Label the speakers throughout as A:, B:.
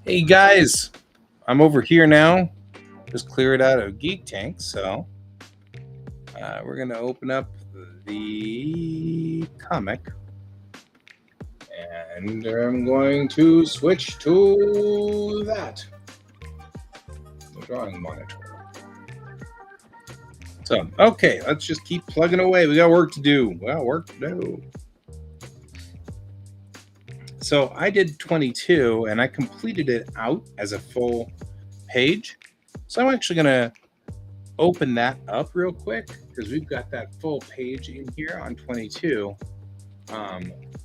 A: Hey guys, I'm over here now. Just cleared out of Geek Tank, so we're gonna open up the comic, and I'm going to switch to that, the drawing monitor. So, okay, let's just keep plugging away. We got work to do. So I did 22, and I completed it out as a full page. So I'm actually gonna open that up real quick because we've got that full page in here on 22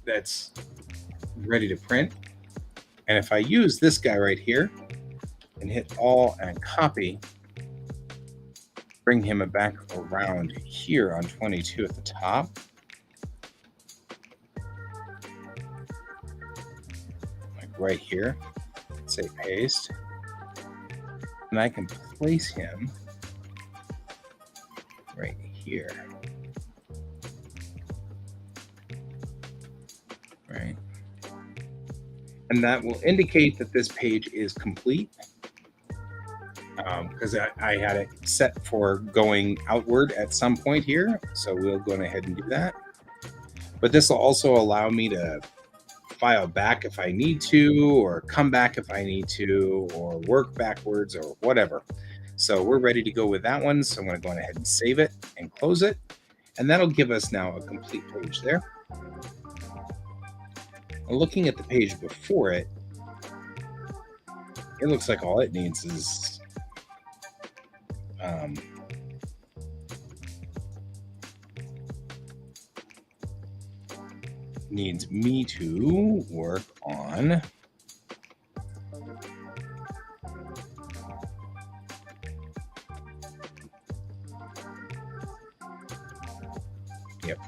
A: that's ready to print. And if I use this guy right here and hit all and copy, bring him back around here on 22 at the top, like right here, say paste, and I can place him right here. Right. And that will indicate that this page is complete because I had it set for going outward at some point here. So we'll go ahead and do that. But this will also allow me to file back if I need to, or come back if I need to, or work backwards or whatever. So we're ready to go with that one. So I'm going to go ahead and save it and close it. And that'll give us now a complete page there. Looking at the page before it, it looks like all it needs is needs me to work on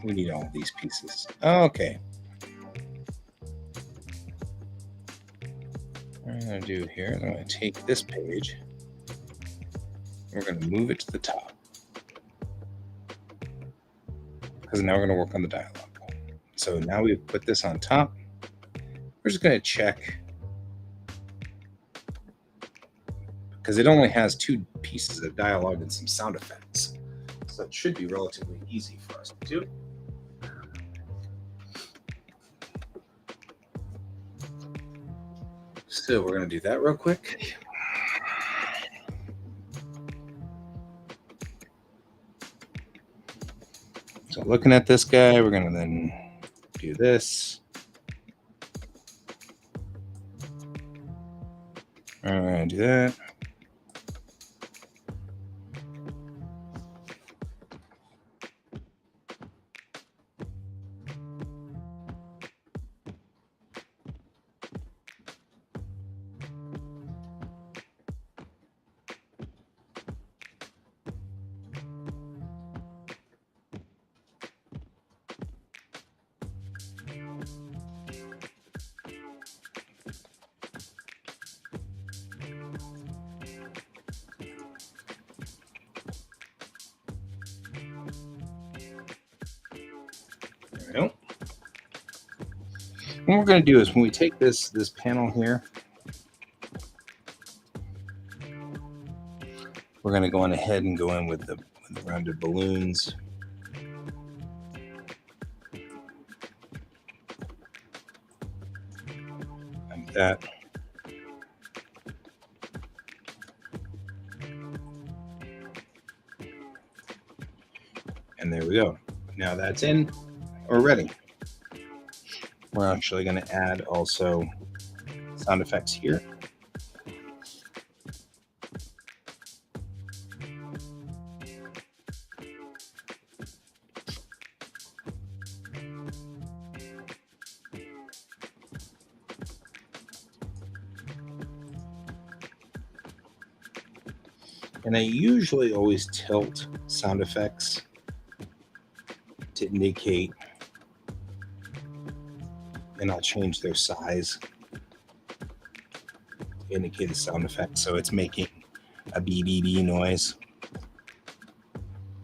A: we need all these pieces. Okay. What I'm going to do here is I'm going to take this page. We're going to move it to the top. Because now we're going to work on the dialogue. So now we've put this on top. We're just going to check. Because it only has 2 pieces of dialogue and some sound effects. So it should be relatively easy for us to do. So we're going to do that real quick. So looking at this guy, we're going to then do this. I'm going to do that. What we're going to do is when we take this panel here, we're going to go on ahead and go in with the rounded balloons. Like that. And there we go. Now that's in. We're ready. We're actually going to add also sound effects here. And I usually always tilt sound effects to indicate, and I'll change their size to indicate the sound effect. So it's making a BBB noise,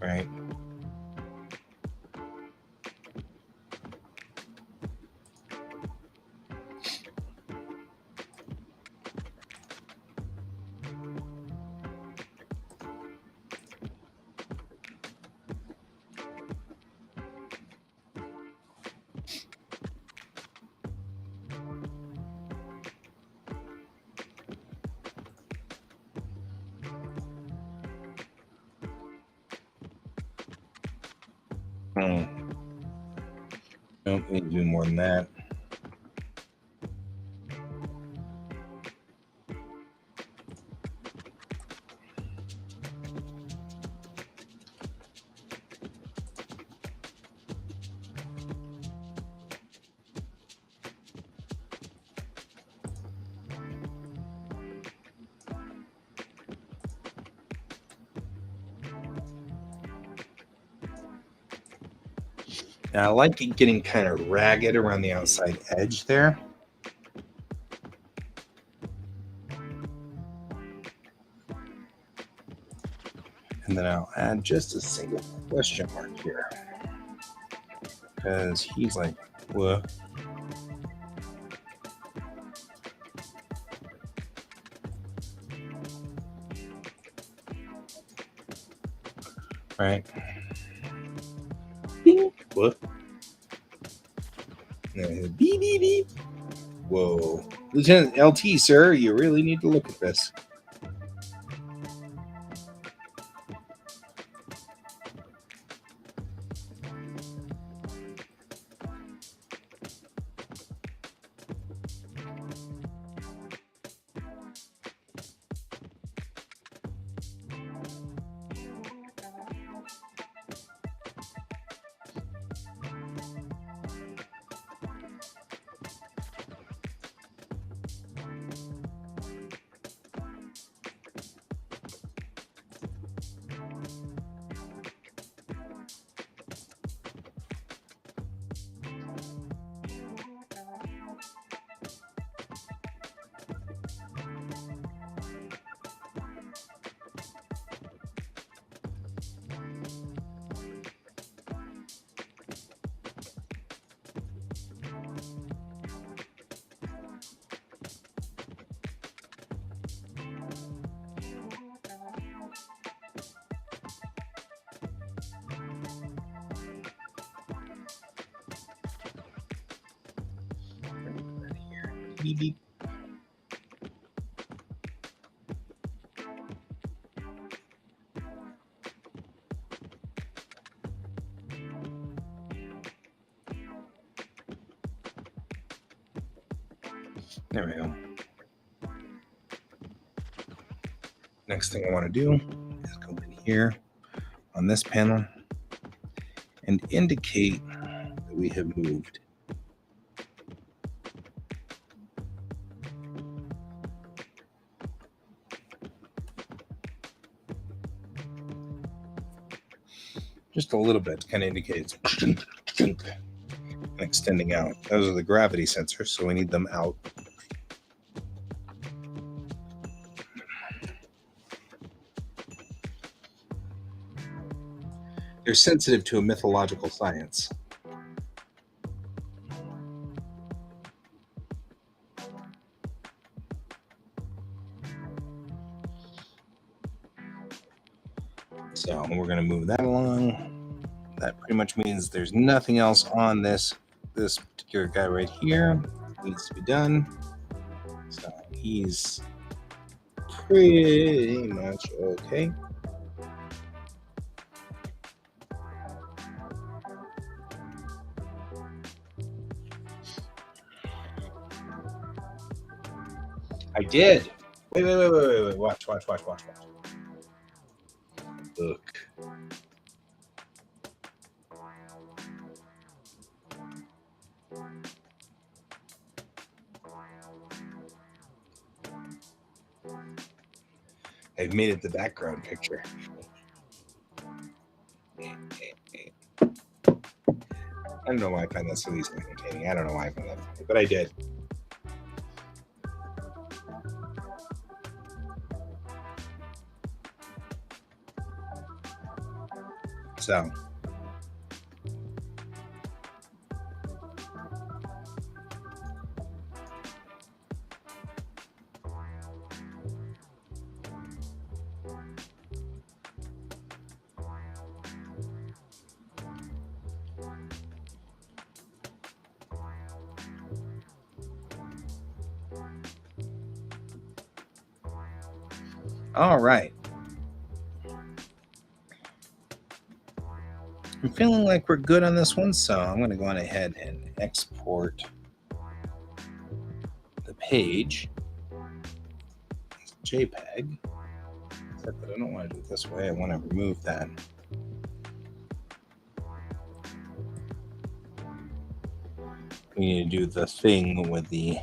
A: right? Nope, we need to do more than that. Now, I like it getting kind of ragged around the outside edge there. And then I'll add just a single question mark here. Because he's like, what? Right. Ding. What? Beep, beep, beep. Whoa. Lieutenant LT, sir, you really need to look at this. Beep, beep. There we go. Next thing I want to do is go in here on this panel and indicate that we have moved. Just a little bit, kind of indicates and extending out. Those are the gravity sensors, so we need them out. They're sensitive to a mythological science. So we're going to move that along. That pretty much means there's nothing else on this particular guy right here. Needs to be done. So he's pretty much okay. I did. Wait. Watch. Look. I've made it the background picture. I don't know why I find that so easily entertaining. I don't know why I find that funny, but I did. So. All right. I'm feeling like we're good on this one, so I'm going to go on ahead and export the page as JPEG. Except that I don't want to do it this way. I want to remove that. We need to do the thing with the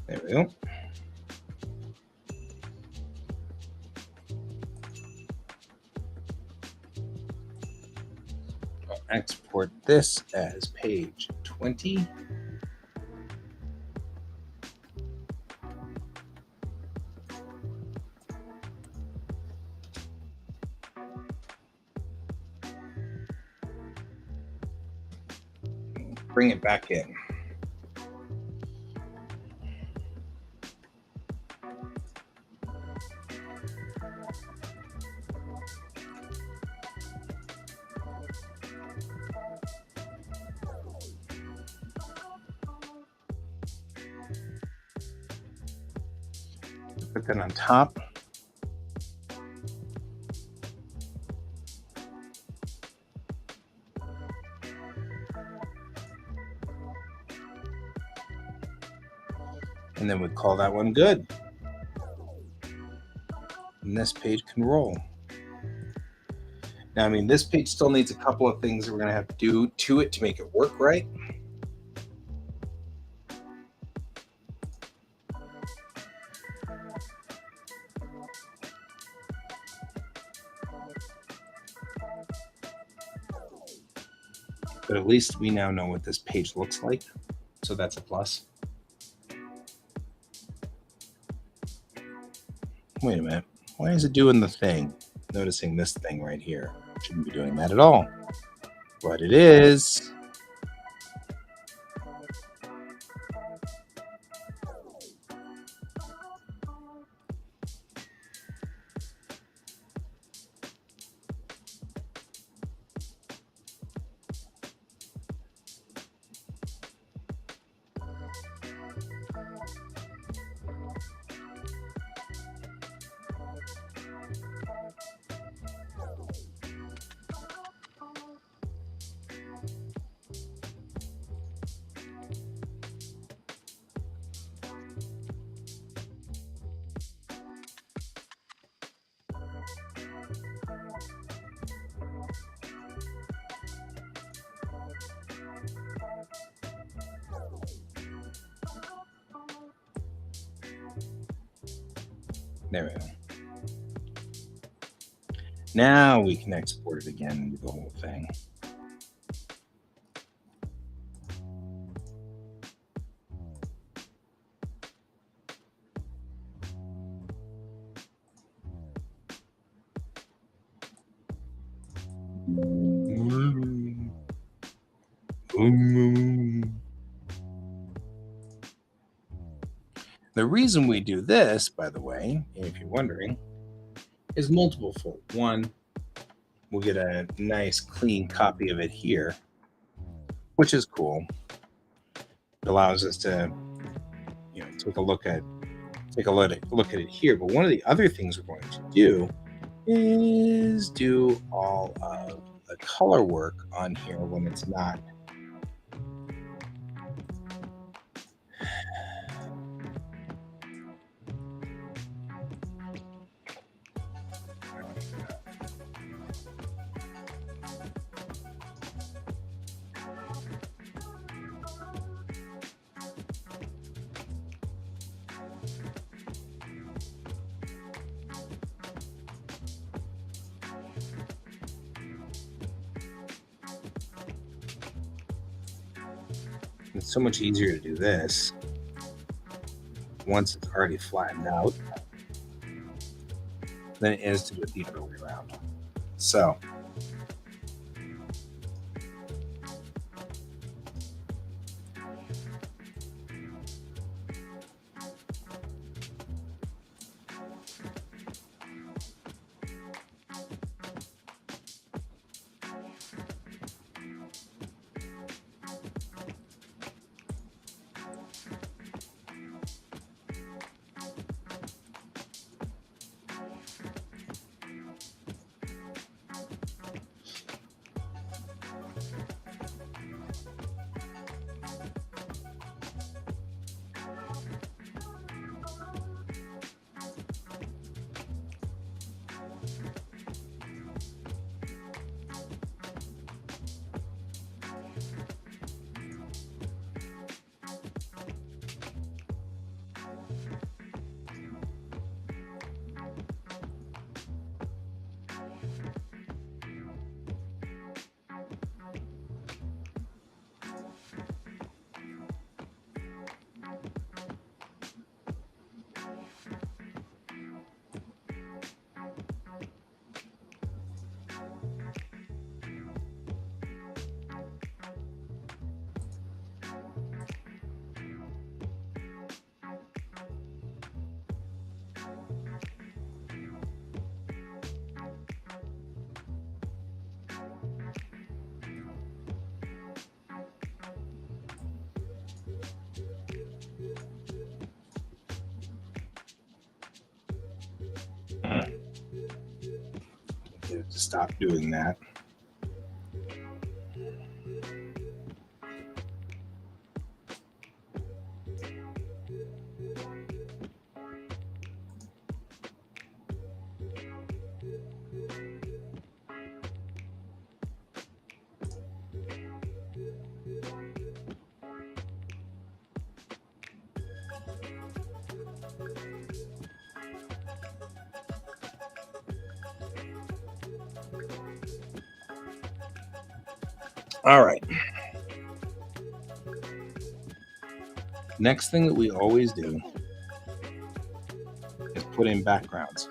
A: there we go. I'll export this as page 20. Bring it back in. Put that on top. And then we call that one good. And this page can roll. Now, I mean, this page still needs a couple of things that we're going to have to do to it to make it work right. But at least we now know what this page looks like. So that's a plus. Wait a minute. Why is it doing the thing? Noticing this thing right here. Shouldn't be doing that at all. But it is. There we go. Now we can export it again and do the whole thing. The reason we do this, by the way, if you're wondering, is multiple fold. One, we'll get a nice clean copy of it here, which is cool. It allows us to, take a look at it here. But one of the other things we're going to do is do all of the color work on here when it's not It's so much easier to do this once it's already flattened out than it is to do it the other way around. So to stop doing that. All right. Next thing that we always do is put in backgrounds.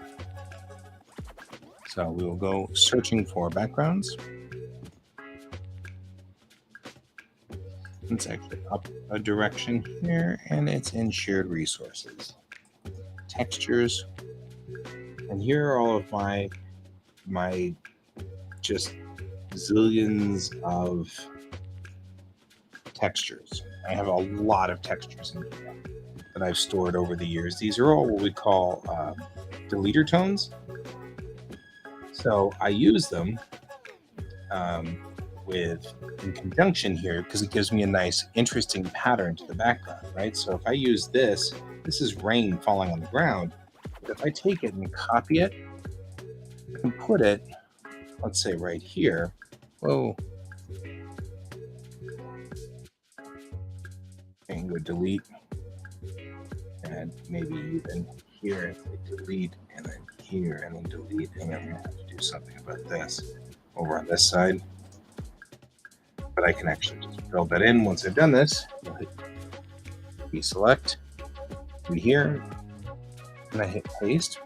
A: So we will go searching for backgrounds. It's actually up a direction here, and it's in shared resources, textures, and here are all of my just zillions of textures. I have a lot of textures in here that I've stored over the years. These are all what we call deleter tones. So I use them in conjunction here because it gives me a nice, interesting pattern to the background, right? So if I use this is rain falling on the ground. But if I take it and copy it, I can put it, let's say right here. Whoa. And go delete, and maybe even here, delete, and then here, and then delete, and then I'm gonna have to do something about this over on this side. But I can actually just fill that in. Once I've done this, I'll hit deselect in here, and I hit paste.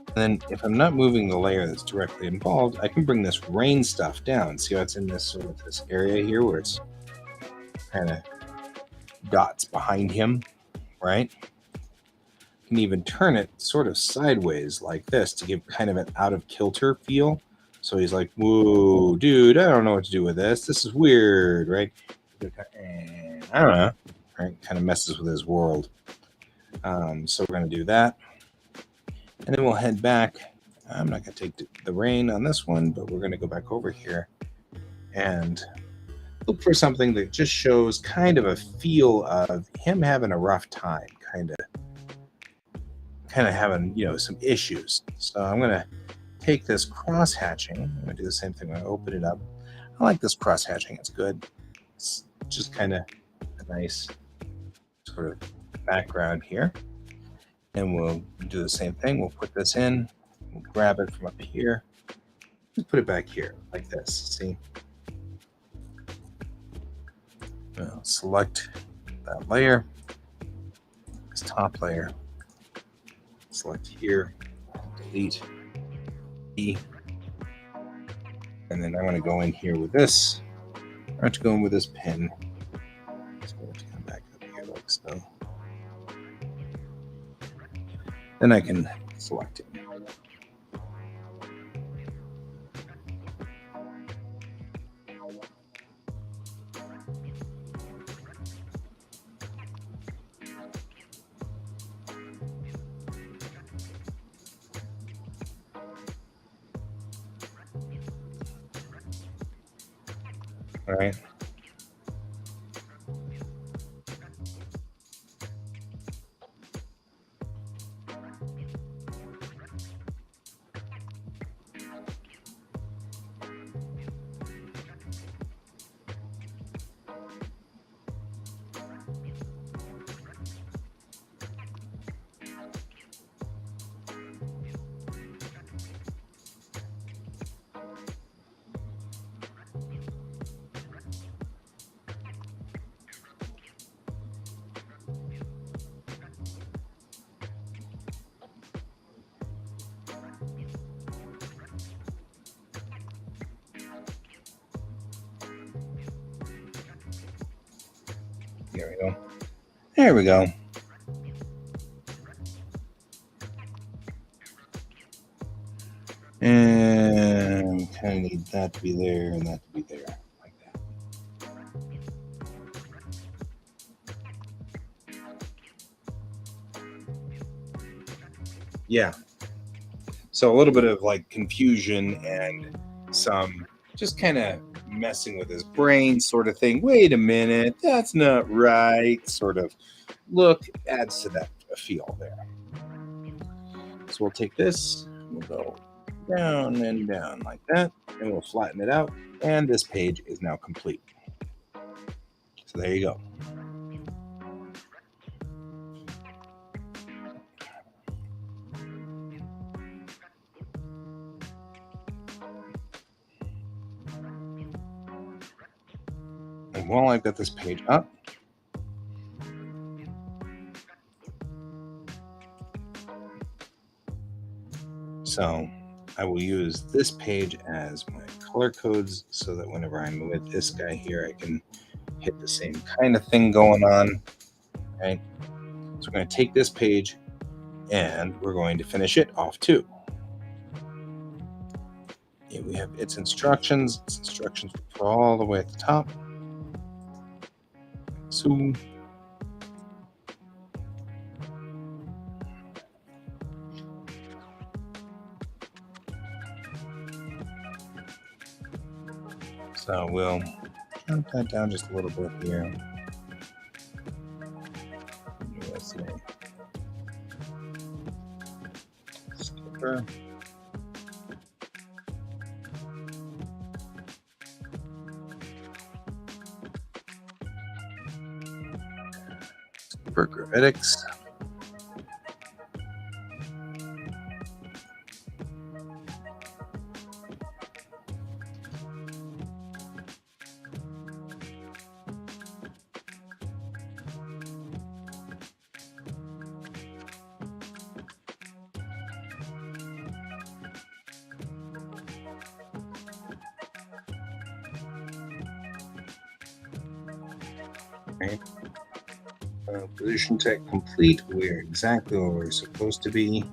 A: And then if I'm not moving the layer that's directly involved, I can bring this rain stuff down. See how it's in this sort of this area here where it's kind of dots behind him, right? You can even turn it sort of sideways like this to give kind of an out of kilter feel. So he's like, whoa, dude, I don't know what to do with this. This is weird, right? And I don't know, right? Kind of messes with his world. So we're going to do that. And then we'll head back. I'm not going to take the rain on this one, but we're going to go back over here and look for something that just shows kind of a feel of him having a rough time, kind of having, some issues. So I'm going to take this cross hatching. I'm going to do the same thing when I open it up. I like this cross hatching. It's good. It's just kind of a nice sort of background here. And we'll do the same thing. We'll put this in. We'll grab it from up here. Just put it back here like this. See? I'll select that layer, this top layer. Select here, delete E, and then I'm going to go in here with this. I have to go in with this pen. So I have to come back up here like so. Then I can select it. All right. There we go. There we go. And kind of need that to be there and that to be there, like that. Yeah. So a little bit of like confusion and some just kind of messing with his brain sort of thing. Wait a minute, that's not right. Sort of look adds to that feel there. So we'll take this, we'll go down and down like that, and we'll flatten it out. And this page is now complete. So there you go. And while I've got this page up, so I will use this page as my color codes so that whenever I'm with this guy here, I can hit the same kind of thing going on. Right? So we're going to take this page and we're going to finish it off too. Here we have its instructions. Its instructions will put all the way at the top. So we'll jump that down just a little bit here. USA. Skipper. Skipper gravitics. Right. Position check complete. We're exactly where we're supposed to be.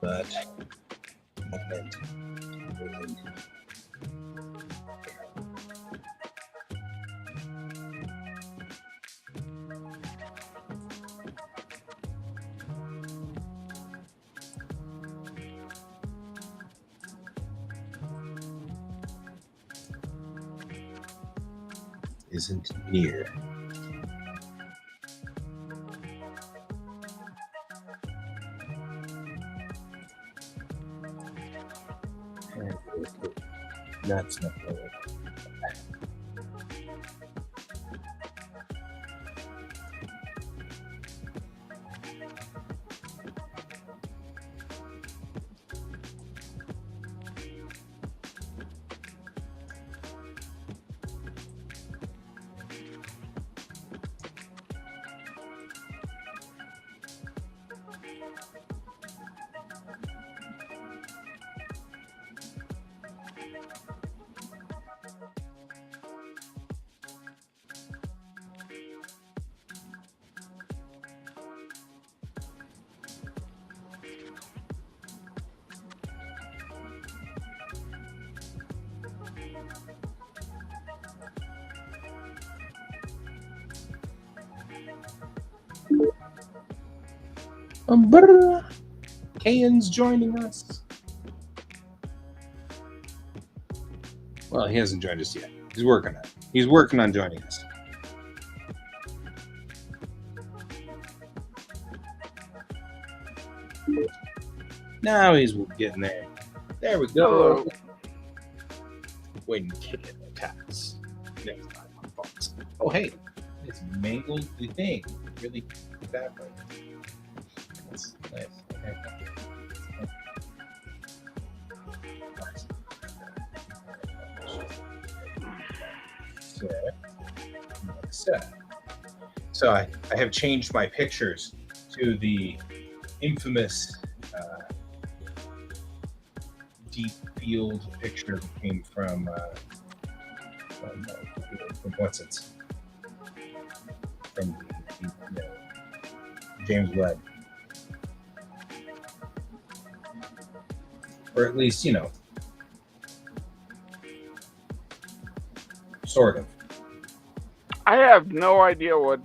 A: But moment isn't near. That's not really. Kayan's joining us. Well, he hasn't joined us yet. He's working on it. He's working on joining us. Now he's getting there. There we go.
B: Hello.
A: When Kayan attacks. Next time on Fox. Oh, hey. It's mangled the thing really badly. That's nice. Okay. So I have changed my pictures to the infamous deep field picture that came from what's it? From James Webb. Or at least, sort of.
B: I have no idea what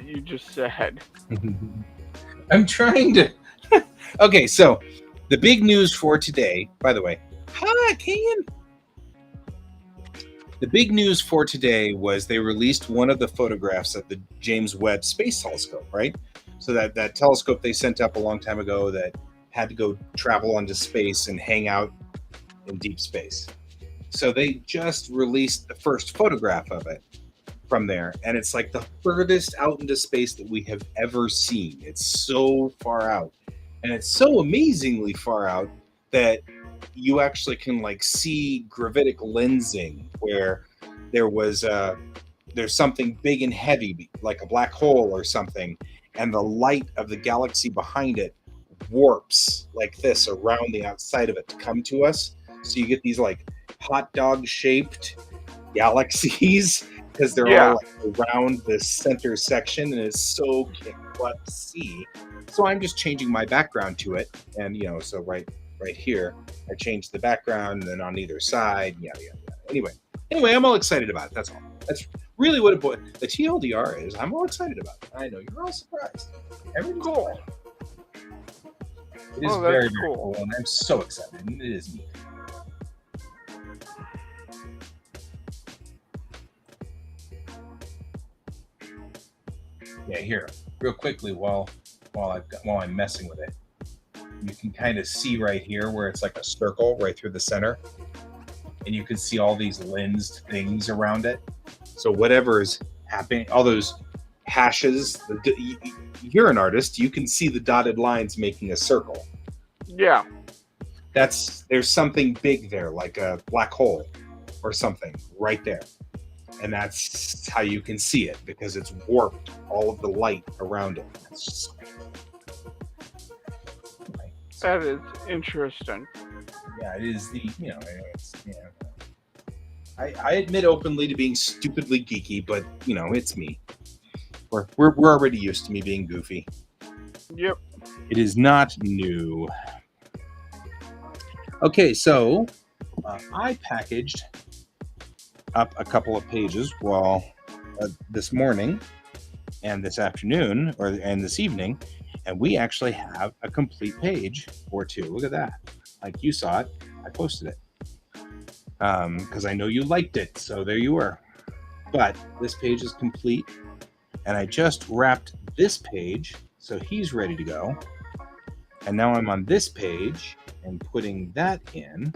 B: you just said.
A: I'm trying to. Okay, so the big news for today, by the way, hi, Ken. The big news for today was they released one of the photographs of the James Webb Space Telescope, right? So that telescope they sent up a long time ago that had to go travel into space and hang out in deep space. So they just released the first photograph of it from there, and it's like the furthest out into space that we have ever seen. It's so far out, and it's so amazingly far out that you actually can like see gravitic lensing where there was there's something big and heavy like a black hole or something, and the light of the galaxy behind it warps like this around the outside of it to come to us. So you get these like hot dog shaped galaxies because they're all like around this center section, and it's so kick-butt to see. So I'm just changing my background to it, and so right here, I changed the background, and then on either side, yeah. Anyway, I'm all excited about it. That's all. That's really what the TLDR is. I'm all excited about it. I know you're all surprised. Everything's cool. It is very, very cool, and I'm so excited. And it is neat. Yeah, here, real quickly while I'm messing with it, you can kind of see right here where it's like a circle right through the center, and you can see all these lensed things around it. So whatever is happening, all those hashes, you're an artist, you can see the dotted lines making a circle.
B: Yeah.
A: There's something big there, like a black hole or something right there. And that's how you can see it, because it's warped all of the light around it.
B: That is interesting.
A: Yeah, it is I admit openly to being stupidly geeky, but it's me. We're already used to me being goofy.
B: Yep.
A: It is not new. Okay, so I packaged up a couple of pages this morning and this afternoon and this evening, and we actually have a complete page or two. Look at that. Like you saw it, I posted it because I know you liked it, so there you were. But this page is complete, and I just wrapped this page, so he's ready to go. And now I'm on this page and putting that in.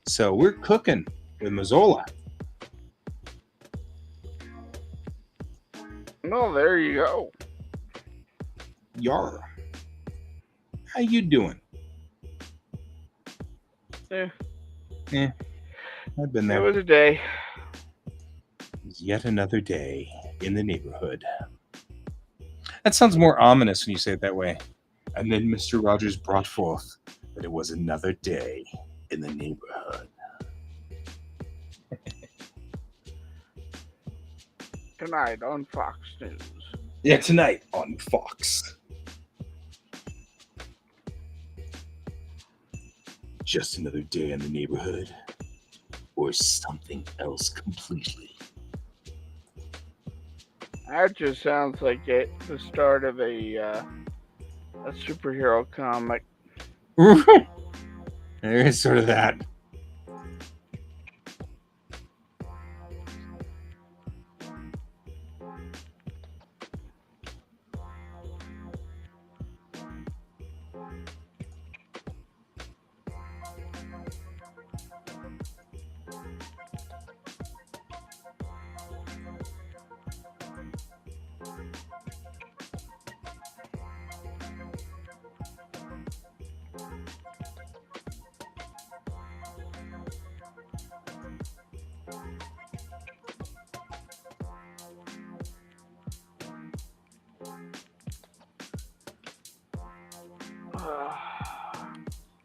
A: So we're cooking with Mazzola.
B: Well, there you go.
A: Yar. How you doing?
B: Yeah.
A: I've been there.
B: It was a day.
A: It's yet another day in the neighborhood. That sounds more ominous when you say it that way. And then Mr. Rogers brought forth that it was another day in the neighborhood.
B: Tonight on Fox News.
A: Yeah, tonight on Fox. Just another day in the neighborhood, or something else completely.
B: That just sounds like the start of a superhero comic.
A: There is sort of that.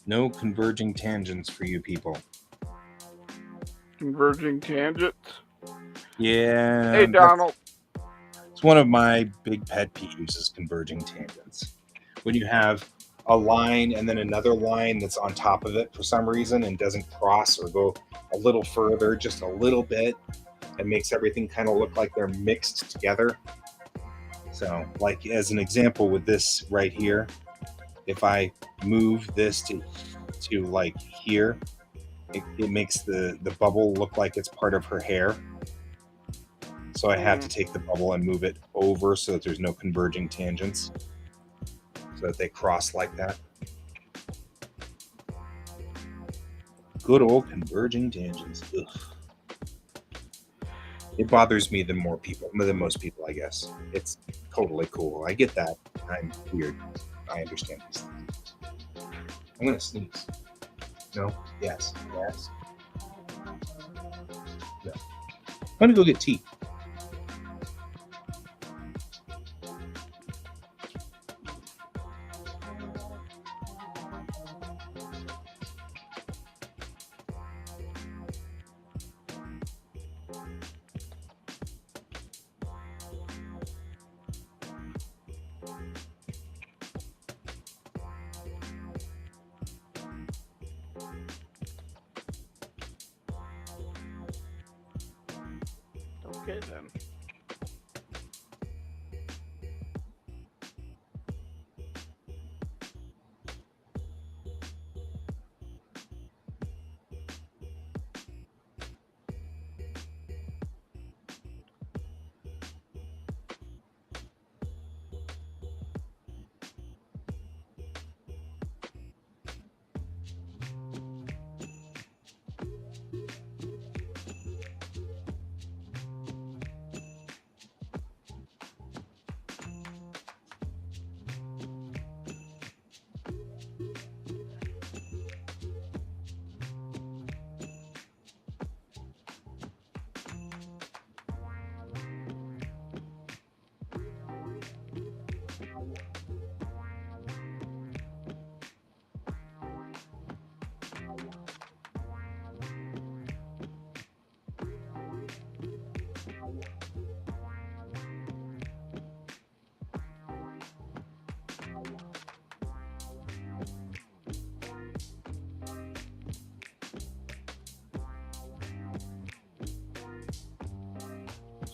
A: No converging tangents for you people.
B: Converging tangents?
A: Yeah.
B: Hey, Donald.
A: It's one of my big pet peeves is converging tangents. When you have a line and then another line that's on top of it for some reason and doesn't cross or go a little further, just a little bit, and makes everything kind of look like they're mixed together. So, like as an example with this right here, if I move this to like here, it makes the bubble look like it's part of her hair. So I have to take the bubble and move it over so that there's no converging tangents, so that they cross like that. Good old converging tangents. Ugh. It bothers me than most people, I guess. It's totally cool. I get that. I'm weird. I understand these things. I'm gonna sneeze. No? Yes. Yes. No. I'm gonna go get tea.
B: Okay then.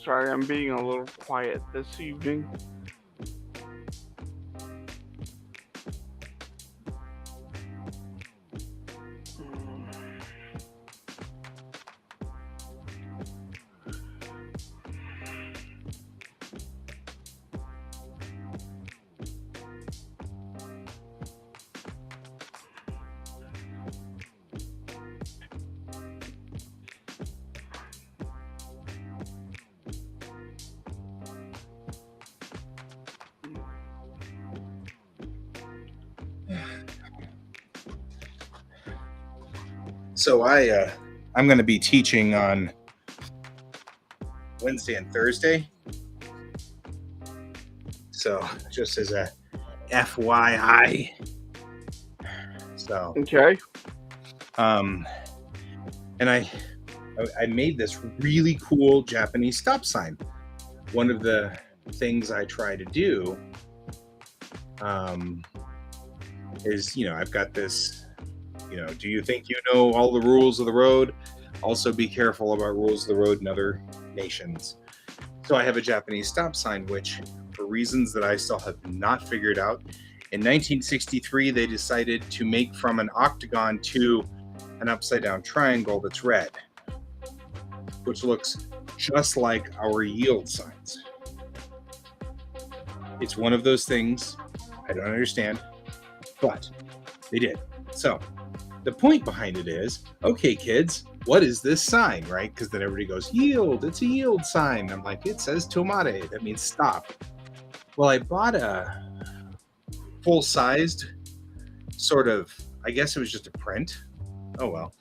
B: Sorry, I'm being a little quiet this evening.
A: So I'm going to be teaching on Wednesday and Thursday. So just as a FYI. So
B: Okay.
A: And I made this really cool Japanese stop sign. One of the things I try to do is, I've got this, do you think you know all the rules of the road? Also be careful about rules of the road in other nations. So I have a Japanese stop sign, which for reasons that I still have not figured out, in 1963, they decided to make from an octagon to an upside down triangle that's red, which looks just like our yield signs. It's one of those things I don't understand, but they did. So the point behind it is, okay, kids, what is this sign, right? Because then everybody goes, yield, it's a yield sign. I'm like, it says tomate, that means stop. Well, I bought a full-sized sort of, I guess it was just a print. Oh, well.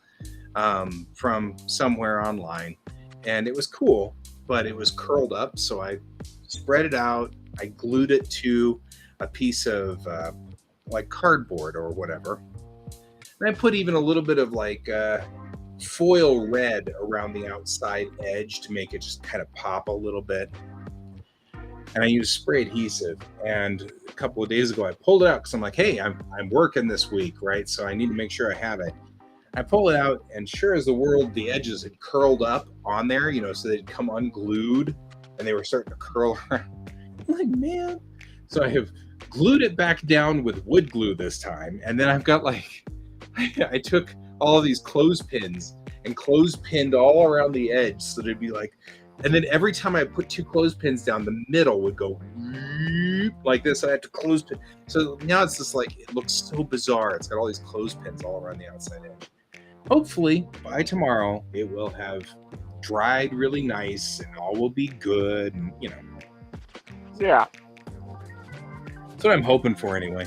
A: From somewhere online. And it was cool, but it was curled up. So I spread it out. I glued it to a piece of like cardboard or whatever. And I put even a little bit of like foil red around the outside edge to make it just kind of pop a little bit. And I used spray adhesive. And a couple of days ago, I pulled it out because I'm like, hey, I'm working this week, right? So I need to make sure I have it. I pull it out, and sure as the world, the edges had curled up on there, so they'd come unglued, and they were starting to curl around. I'm like, man. So I have glued it back down with wood glue this time. And then I've got like, I took all of these clothespins and clothespinned all around the edge. So it'd be like, and then every time I put two clothespins down, the middle would go like this. So I had to clothespin. So now it's just like, it looks so bizarre. It's got all these clothespins all around the outside edge. Hopefully by tomorrow, it will have dried really nice and all will be good. And, you know,
B: Yeah.
A: that's what I'm hoping for anyway.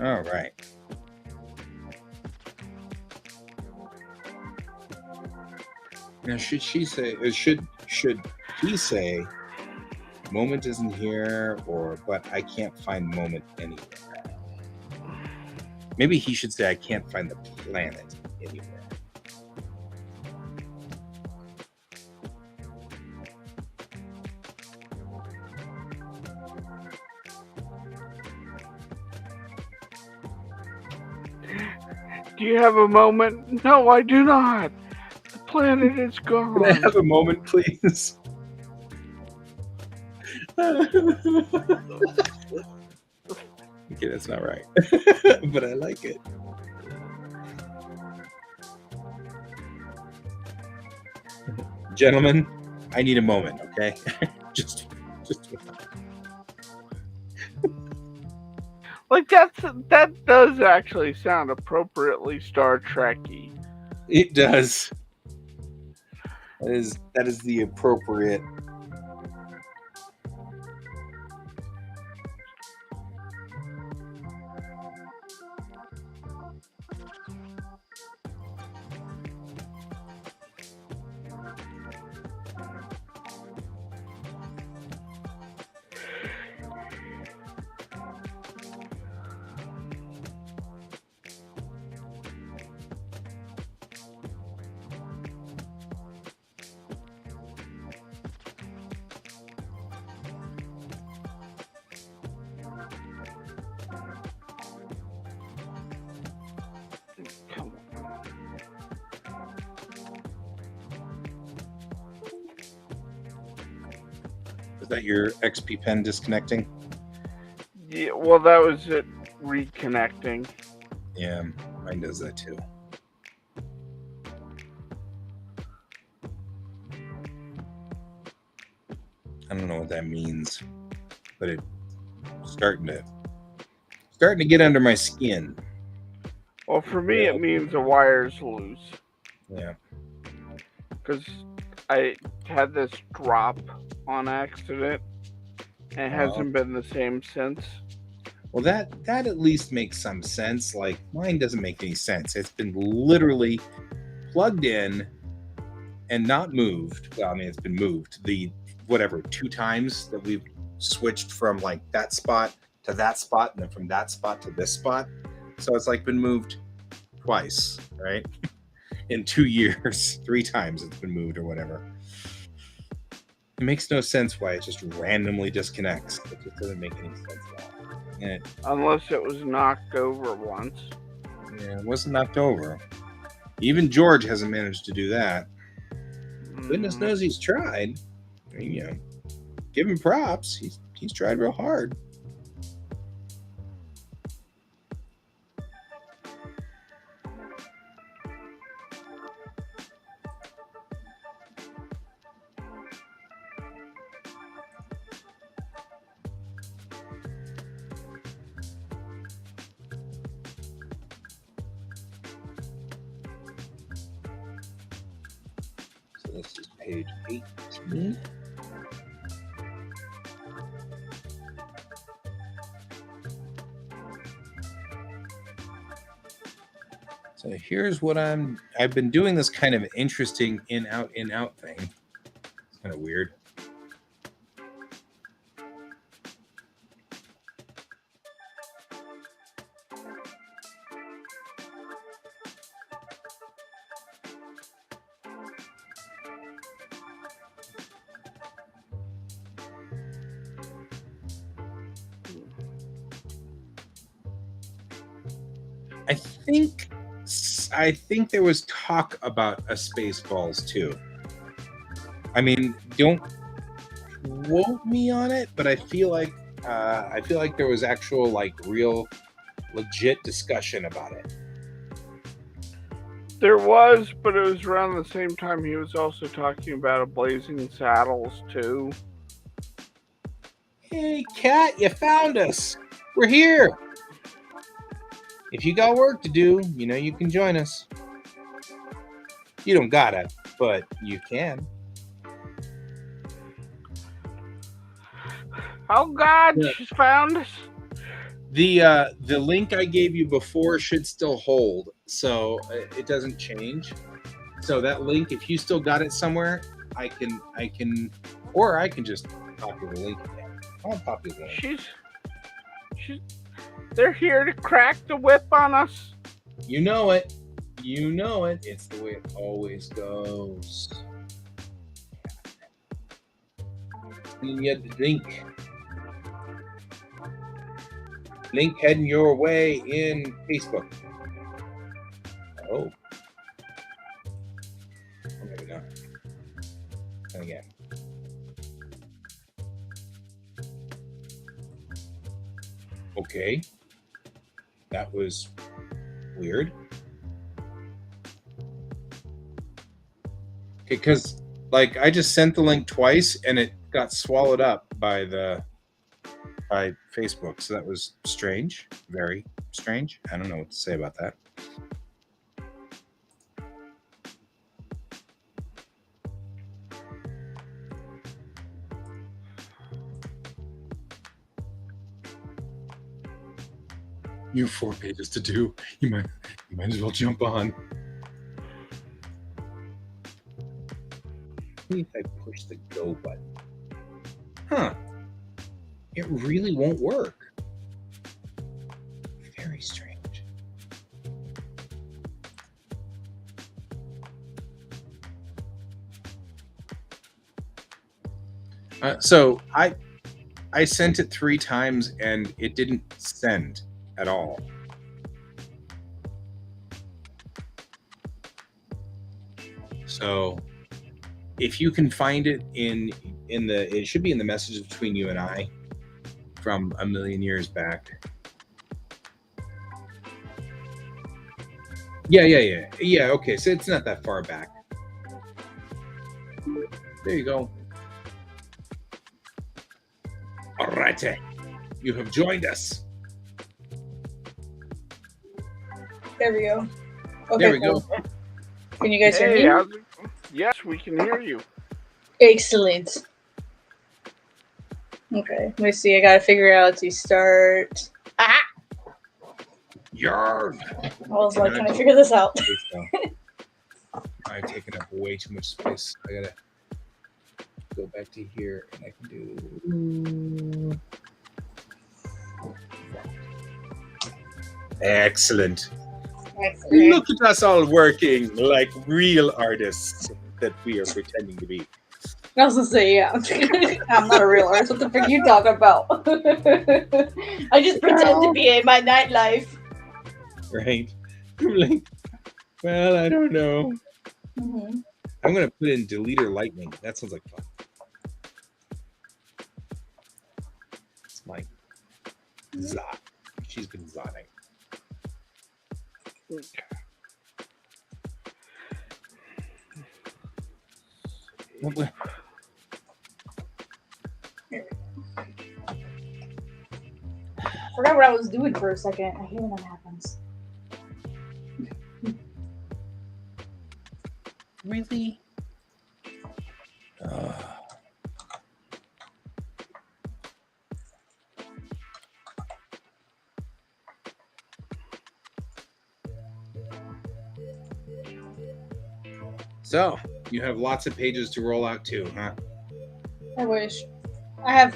A: All right. Now, should she say, or should he say, moment isn't here, or but I can't find moment anywhere? Maybe he should say, I can't find the planet anywhere.
B: Do you have a moment? No, I do not. The planet is gone.
A: Can I have a moment, please? Okay, that's not right. But I like it. Gentlemen, I need a moment, okay? just
B: Like that does actually sound appropriately Star Trek-y.
A: it does. That is the appropriate.
B: Come on.
A: Is that your XP pen disconnecting?
B: Yeah, well, that was it reconnecting.
A: Yeah, mine does that too. I don't know what that means, but it's starting to get under my skin.
B: Well, for me, it means a wire's loose.
A: Yeah.
B: Because I had this drop on accident, and it hasn't been the same since.
A: Well, that at least makes some sense. Like mine doesn't make any sense. It's been literally plugged in and not moved. Well, I mean, it's been moved the whatever 2 times that we've switched from like that spot to that spot, and then from that spot to this spot. So it's like been moved twice, right? In 2 years, 3 times it's been moved or whatever. It makes no sense why it just randomly disconnects. It just doesn't make any sense at all. And
B: Unless it was knocked over once.
A: it wasn't knocked over. Even George hasn't managed to do that. Goodness knows he's tried. I mean, you know, give him props. He's tried real hard. So this is page 18. So here's what I've been doing this kind of interesting in out thing. It's kind of weird. I think there was talk about a Spaceballs too. I mean, don't quote me on it, but I feel like there was actual like real legit discussion about it.
B: There was, but it was around the same time he was also talking about a Blazing Saddles too.
A: Hey, Cat, you found us. We're here. If you got work to do, you know you can join us. You don't gotta, but you can.
B: Oh God,
A: Yeah.
B: she's found us.
A: The link I gave you before should still hold, so it doesn't change. So that link, if you still got it somewhere, I can, or I can just copy the link again. I'll copy the link.
B: They're here to crack the whip on us.
A: You know it. You know it. It's the way it always goes. And yet the link. Link heading your way in Facebook. Oh. Maybe not. And again. Okay. That was weird. Okay, because like I just sent the link twice and it got swallowed up by Facebook. So that was strange. Very strange. I don't know what to say about that. You have 4 pages to do. You might as well jump on. Maybe if I push the go button. Huh. It really won't work. Very strange. So I sent it 3 times and it didn't send at all. So if you can find it it should be in the messages between you and I from a million years back. Yeah. Okay, so it's not that far back. There you go. All right, you have joined us.
C: There we go. Okay,
A: There we
C: cool.
A: go.
C: Can you guys hear
B: Hey,
C: me?
B: how's it? Yes, we can hear you.
C: Excellent. Okay, let me see. I gotta figure out to start. Ah!
A: Yarg.
C: I was like, can I figure this out?
A: I've taken up way too much space. I gotta go back to here and I can do. Excellent.
C: Excellent.
A: Look at us all working like real artists that we are pretending to be.
C: I was gonna say, yeah. I'm not a real artist. What the frick are you talking about? I just pretend to be in my nightlife.
A: Right? Like, well, I don't know.
C: Mm-hmm.
A: I'm gonna put in deleter lightning. That sounds like fun. It's my Zot. She's been zotting.
C: I forgot what I was doing for a second. I hate when that happens.
A: Really? So, you have lots of pages to roll out too, huh?
C: I wish. I have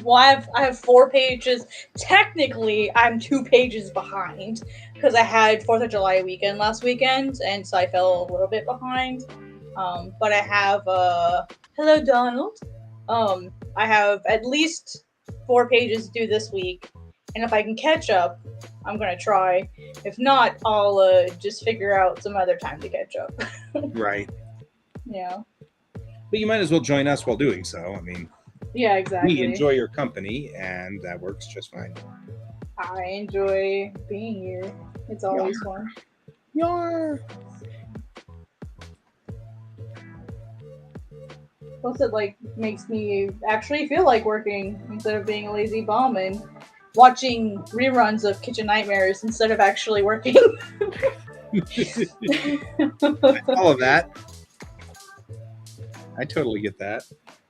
C: 4 pages. Technically, I'm 2 pages behind because I had 4th of July weekend last weekend, and so I fell a little bit behind. But I have hello Donald. I have at least 4 pages to do this week, And if I can catch up, I'm gonna try. If not, I'll just figure out some other time to catch up.
A: Right.
C: Yeah.
A: But you might as well join us while doing so. I mean,
C: Yeah, exactly.
A: we enjoy your company, and that works just fine.
C: I enjoy being here. It's always fun.
A: Yeah.
C: Plus, it like makes me actually feel like working instead of being a lazy bum and watching reruns of Kitchen Nightmares instead of actually working.
A: All of that. I totally get that.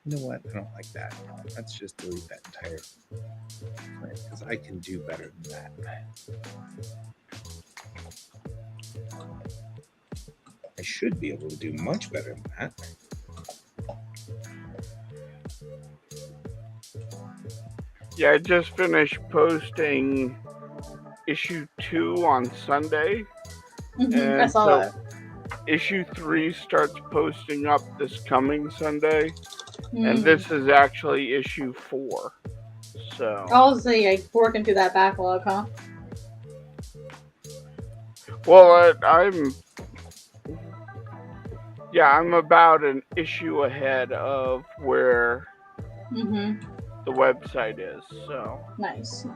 A: You know what? I don't like that. Let's just delete that entire thing because I can do better than that. I should be able to do much better than that.
B: Yeah, I just finished posting issue 2 on Sunday.
C: Mm-hmm, I saw that.
B: Issue 3 starts posting up this coming Sunday. And this is actually issue 4. So
C: I'll say like working through that backlog, huh?
B: well, I'm about an issue ahead of where the website is. So
C: nice.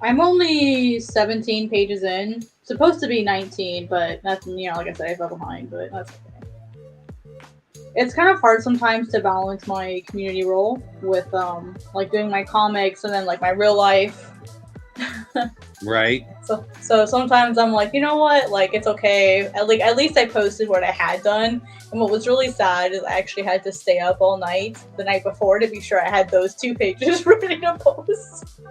C: I'm only 17 pages in. Supposed to be 19, but that's, like I said, I fell behind, but that's okay. It's kind of hard sometimes to balance my community role with like doing my comics and then like my real life.
A: Right.
C: So sometimes I'm like, you know what? Like, it's okay. At least I posted what I had done. And what was really sad is I actually had to stay up all night the night before to be sure I had those 2 pages ready to post.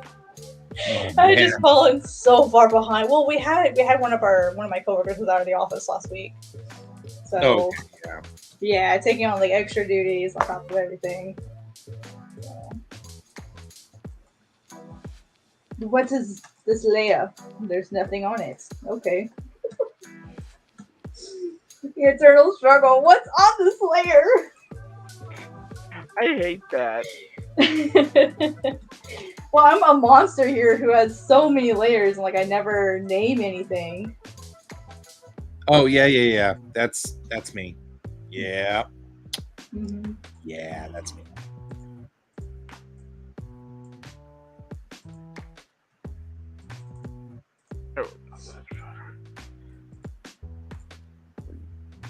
C: I just fallen so far behind. Well, we had one of my coworkers was out of the office last week. So yeah, taking on like extra duties on top of everything. So. What is this layer? There's nothing on it. Okay. The eternal struggle. What's on this layer?
B: I hate that.
C: Well, I'm a monster here who has so many layers, and like I never name anything.
A: Oh yeah. That's me. Yeah.
C: Mm-hmm.
A: Yeah, that's me.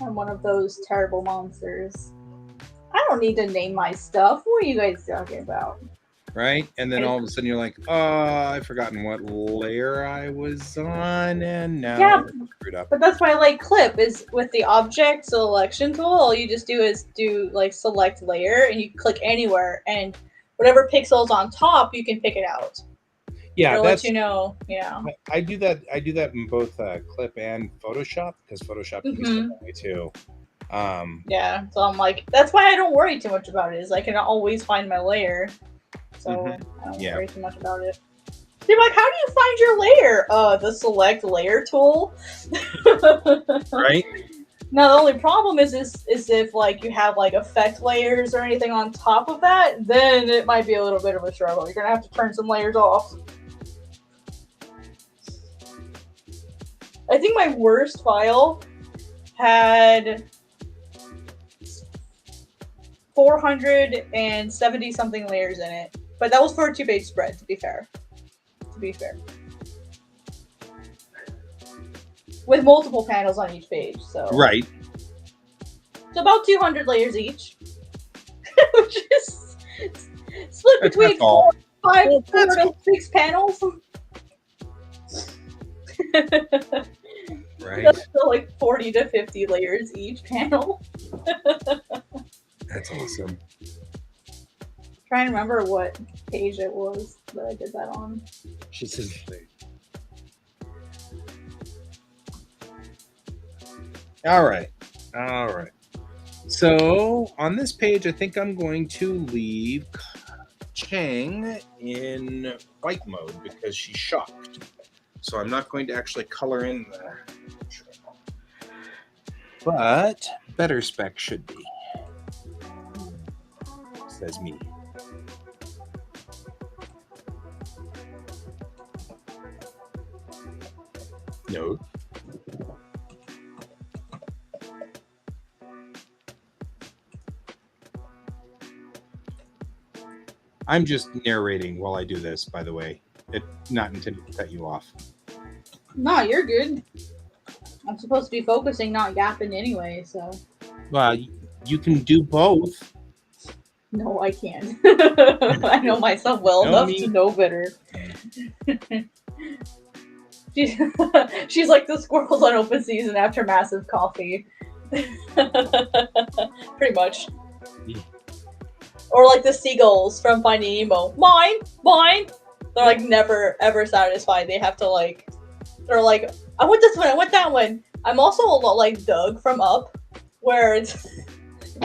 C: I'm one of those terrible monsters. I don't need to name my stuff. What are you guys talking about?
A: Right? And then all of a sudden you're like, oh, I've forgotten what layer I was on, and now I'm screwed up.
C: But that's why I like Clip is with the object selection tool. All you just do is like select layer, and you click anywhere, and whatever pixel's on top, you can pick it out.
A: Yeah,
C: it'll let you know. Yeah,
A: I do that. I do that in both Clip and Photoshop because Photoshop can be set that way too.
C: Yeah, so I'm like, that's why I don't worry too much about it. Is I can always find my layer, so I don't worry too much about it. You're like, how do you find your layer? The select layer tool.
A: Right.
C: Now the only problem is if like you have like effect layers or anything on top of that, then it might be a little bit of a struggle. You're gonna have to turn some layers off. I think my worst file had 470 something layers in it, but that was for a 2-page spread. To be fair, with multiple panels on each page. So
A: right.
C: So about 200 layers each, which is split between 4 to 6 panels.
A: Right.
C: That's still like 40 to 50 layers each panel.
A: That's awesome.
C: Trying to remember what page it was that I did that on.
A: She says, all right. So on this page, I think I'm going to leave Chang in white mode because she's shocked. So I'm not going to actually color in there. But better spec should be. Says me. No. I'm just narrating while I do this, by the way. It's not intended to cut you off.
C: No, you're good. I'm supposed to be focusing, not yapping anyway, so.
A: Well, you can do both.
C: No, I can't. I know myself well
A: Know
C: enough
A: me?
C: to know better. She's like the squirrels on open season after massive coffee. Pretty much.
A: Yeah.
C: Or like the seagulls from Finding Nemo. Mine! Mine! They're like never ever satisfied. They have to like, they're like, I want this one, I want that one. I'm also a lot like Doug from Up, where it's,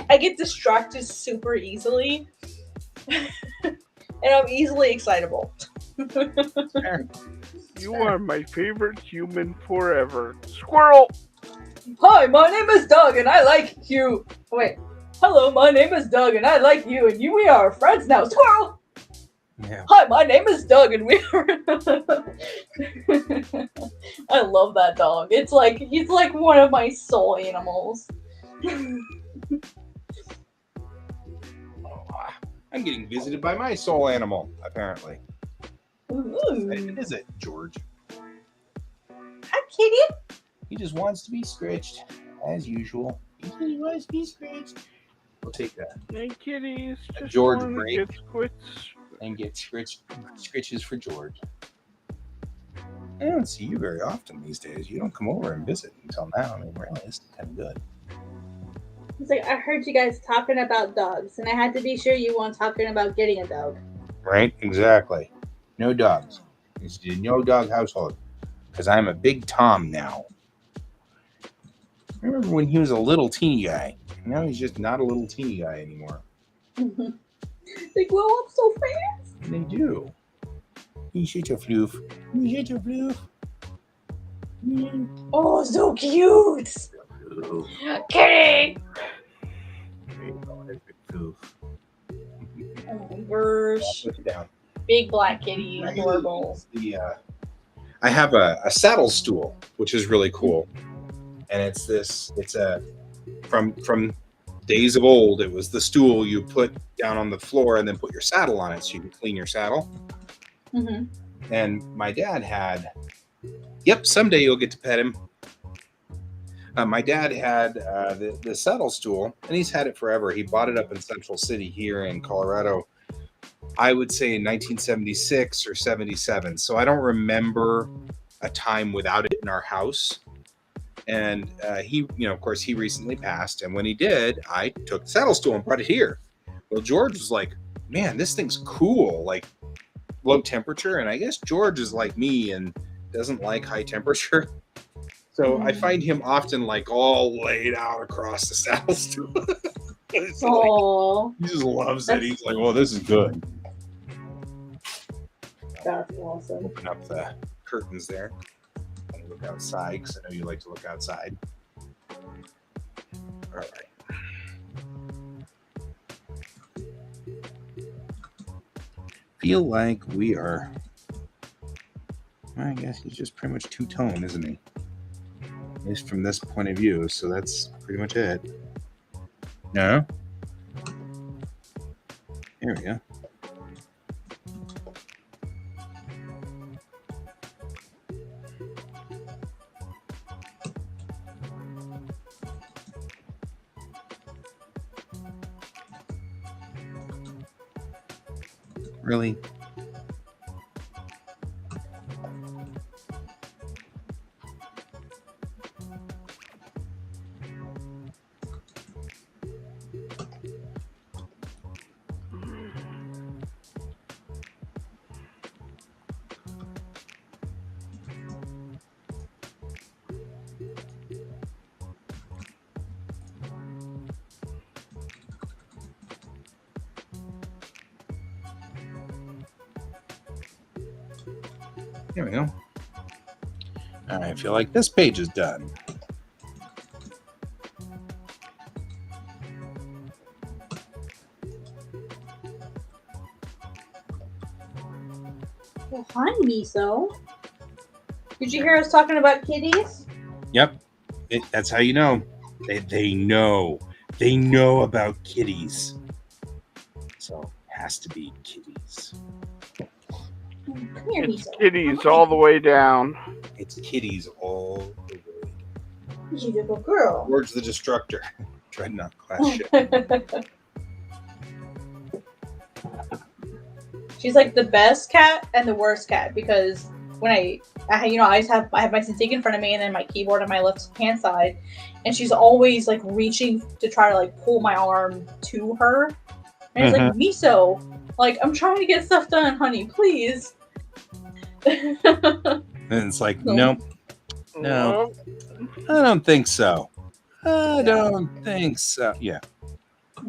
C: I get distracted super easily. And I'm easily excitable.
B: You are my favorite human forever. Squirrel!
C: Hi, my name is Doug and I like you. Oh, wait. Hello, my name is Doug and I like you and we are friends now. Squirrel!
A: Yeah.
C: Hi, my name is Doug and we are... I love that dog. It's like, he's like one of my soul animals.
A: I'm getting visited by my soul animal, apparently.
C: Ooh.
A: What is it, George?
C: Hi, kitty.
A: He just wants to be scratched, as usual. He just wants to be scratched. We'll take that
B: Hey, kitties. Just
A: George
B: wanna
A: break.
B: get squits.
A: and get scritches for George. I don't see you very often these days. You don't come over and visit until now. I mean, really, it's kind of good.
C: He's like, I heard you guys talking about dogs, and I had to be sure you weren't talking about getting a dog.
A: Right? Exactly. No dogs. It's a no dog household. Because I'm a big Tom now. I remember when he was a little teeny guy. Now he's just not a little teeny guy anymore.
C: They grow up so fast.
A: And they do. He's such a floof. He's such a floof.
C: Oh, so cute. Kitty.
A: Floof.
C: Oh my gosh.
A: Put it down.
C: Big black kitty, adorable.
A: I have a saddle stool, which is really cool. And it's a from days of old. It was the stool you put down on the floor and then put your saddle on it so you can clean your saddle.
C: Mm-hmm.
A: And my dad had, yep, someday you'll get to pet him. My dad had the saddle stool, and he's had it forever. He bought it up in Central City here in Colorado, I would say in 1976 or 77. So I don't remember a time without it in our house. And he, of course, he recently passed. And when he did, I took the saddle stool and brought it here. Well, George was like, man, this thing's cool, like low temperature. And I guess George is like me and doesn't like high temperature. So I find him often like all laid out across the saddle stool.
C: Oh,
A: He just loves it. He's like, well, this is good.
C: that's awesome.
A: Open up the curtains there. And look outside because I know you like to look outside. All right. Feel like we are. I guess he's just pretty much two-tone, isn't he? At least from this point of view. So that's pretty much it. No? There we go. Really? There we go. I feel like this page is done.
C: Well, hi, Miso. Did you hear us talking about kitties?
A: Yep. That's how you know. They know. They know about kitties. So it has to be kitties.
C: Come here,
B: It's
C: Miso.
B: kitties all the way down.
A: It's kitties all the way.
C: She's a good girl.
A: Words the Destructor. Dreadnought class ship.
C: She's like the best cat and the worst cat because when I have my Cintiq in front of me and then my keyboard on my left hand side, and she's always like reaching to try to like pull my arm to her, and it's like Miso, like I'm trying to get stuff done, honey, please.
A: And it's like, nope. No, I don't think so. I don't think so. Yeah.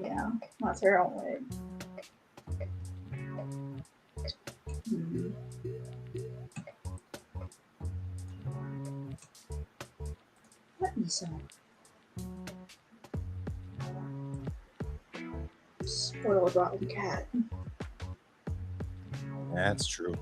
C: Yeah, that's her own way. Let me some. Spoiled rotten cat.
A: That's true.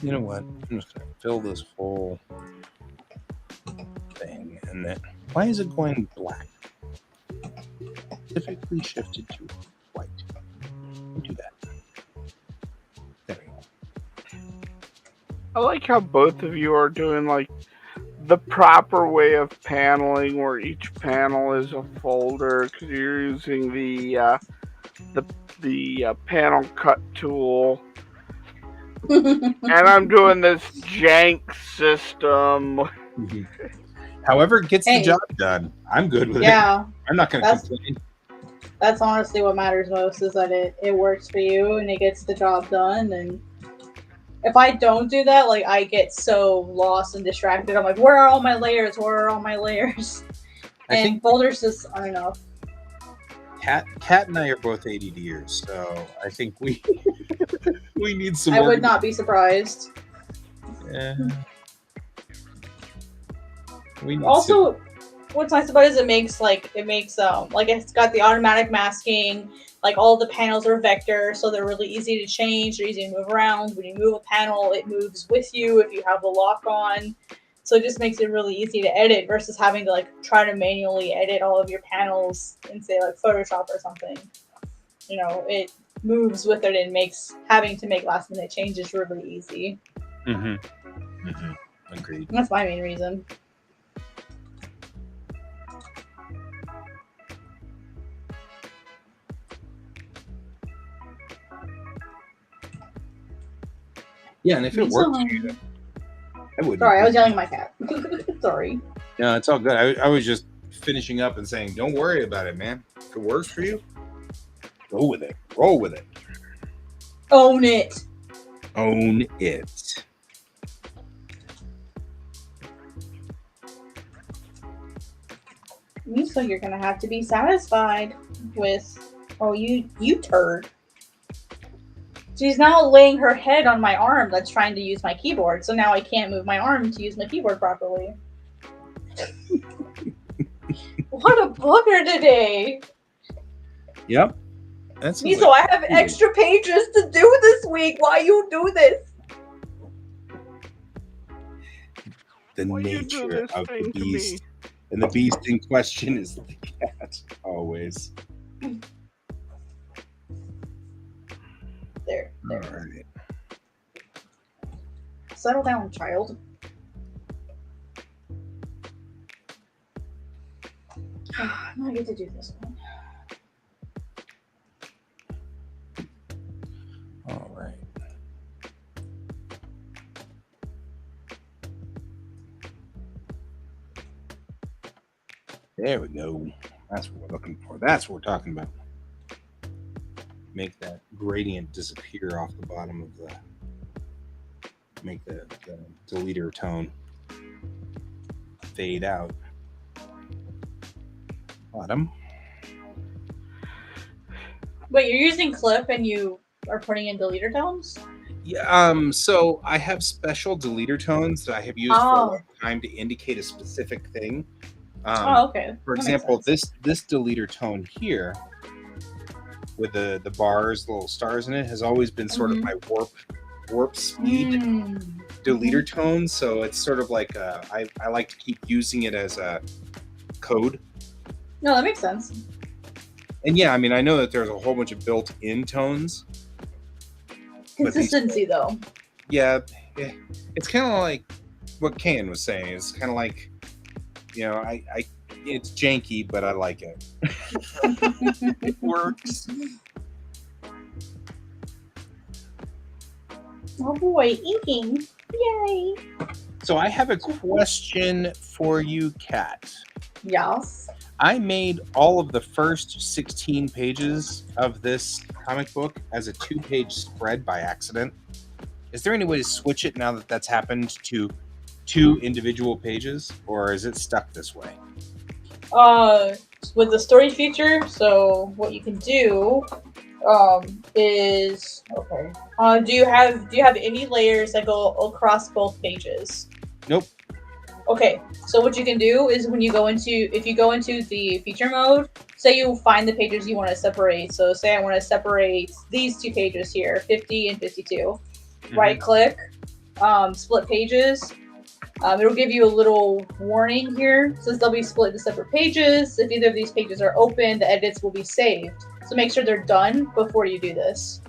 A: You know what? I'm just gonna fill this whole thing, and then why is it going black? Specifically shifted to white. We'll do that. There we go.
B: I like how both of you are doing like the proper way of paneling, where each panel is a folder, because you're using the panel cut tool. And I'm doing this jank system.
A: However, it gets the job done. I'm good with it.
C: Yeah,
A: I'm not going to complain.
C: that's honestly what matters most, is that it works for you and it gets the job done. And if I don't do that, like I get so lost and distracted. I'm like, where are all my layers? Where are all my layers?
A: I
C: And
A: think
C: folders just aren't enough.
A: Kat and I are both ADDers, so I think we need some.
C: I would not be surprised.
A: Yeah. We need
C: Also, what's nice about it is it makes it's got the automatic masking. Like all the panels are vector, so they're really easy to change. They're easy to move around. When you move a panel, it moves with you if you have the lock on. So it just makes it really easy to edit versus having to like try to manually edit all of your panels in say like Photoshop or something. You know, it moves with it and makes having to make last minute changes really easy.
A: Agreed.
C: And that's my main reason.
A: Yeah, and if it works for you, I wouldn't.
C: Sorry, I was yelling at my cat. Sorry.
A: No, it's all good. I was just finishing up and saying, don't worry about it, man. If it works for you, go with it. Roll with it.
C: Own it.
A: Own it.
C: So you're gonna have to be satisfied with. Oh, you turd. She's now laying her head on my arm that's trying to use my keyboard, so now I can't move my arm to use my keyboard properly. What a booger today!
A: Yep. That's
C: Miso, I have extra pages to do this week. Why you do this?
A: The
B: Why you
A: nature
B: do this
A: of the
B: thing to
A: beast.
B: me?
A: And the beast in question is the cat, always.
C: There.
A: All right.
C: Settle down, child. Now I get to do this one.
A: All right. There we go. That's what we're looking for. That's what we're talking about. Make that gradient disappear off the bottom of the. Make the deleter tone fade out. Bottom.
C: Wait, you're using clip and you are putting in deleter tones?
A: Yeah. So I have special deleter tones that I have used for a long time to indicate a specific thing.
C: Oh, okay.
A: For
C: That makes
A: example,
C: sense.
A: this deleter tone here with the bars, the little stars in it, has always been sort of my warp speed deleter tone. So it's sort of like I like to keep using it as a code.
C: No, that makes sense.
A: And yeah, I mean, I know that there's a whole bunch of built-in tones. But these,
C: Consistency, though.
A: yeah, it's kind of like what Ken was saying. It's kind of like, you know, it's janky, but I like it. It works.
C: Oh boy, inking! Yay!
A: So I have a question for you, Kat.
C: Yes.
A: I made all of the first 16 pages of this comic book as a 2-page spread by accident. Is there any way to switch it now that that's happened to 2 individual pages, or is it stuck this way?
C: With the story feature, so what you can do, is okay. Do you have any layers that go across both pages?
A: Nope.
C: Okay, so what you can do is if you go into the feature mode, say you find the pages you want to separate. So say I want to separate these 2 pages here, 50 and 52. Right click, split pages. It'll give you a little warning here, since they'll be split into separate pages. If either of these pages are open, the edits will be saved. So make sure they're done before you do this.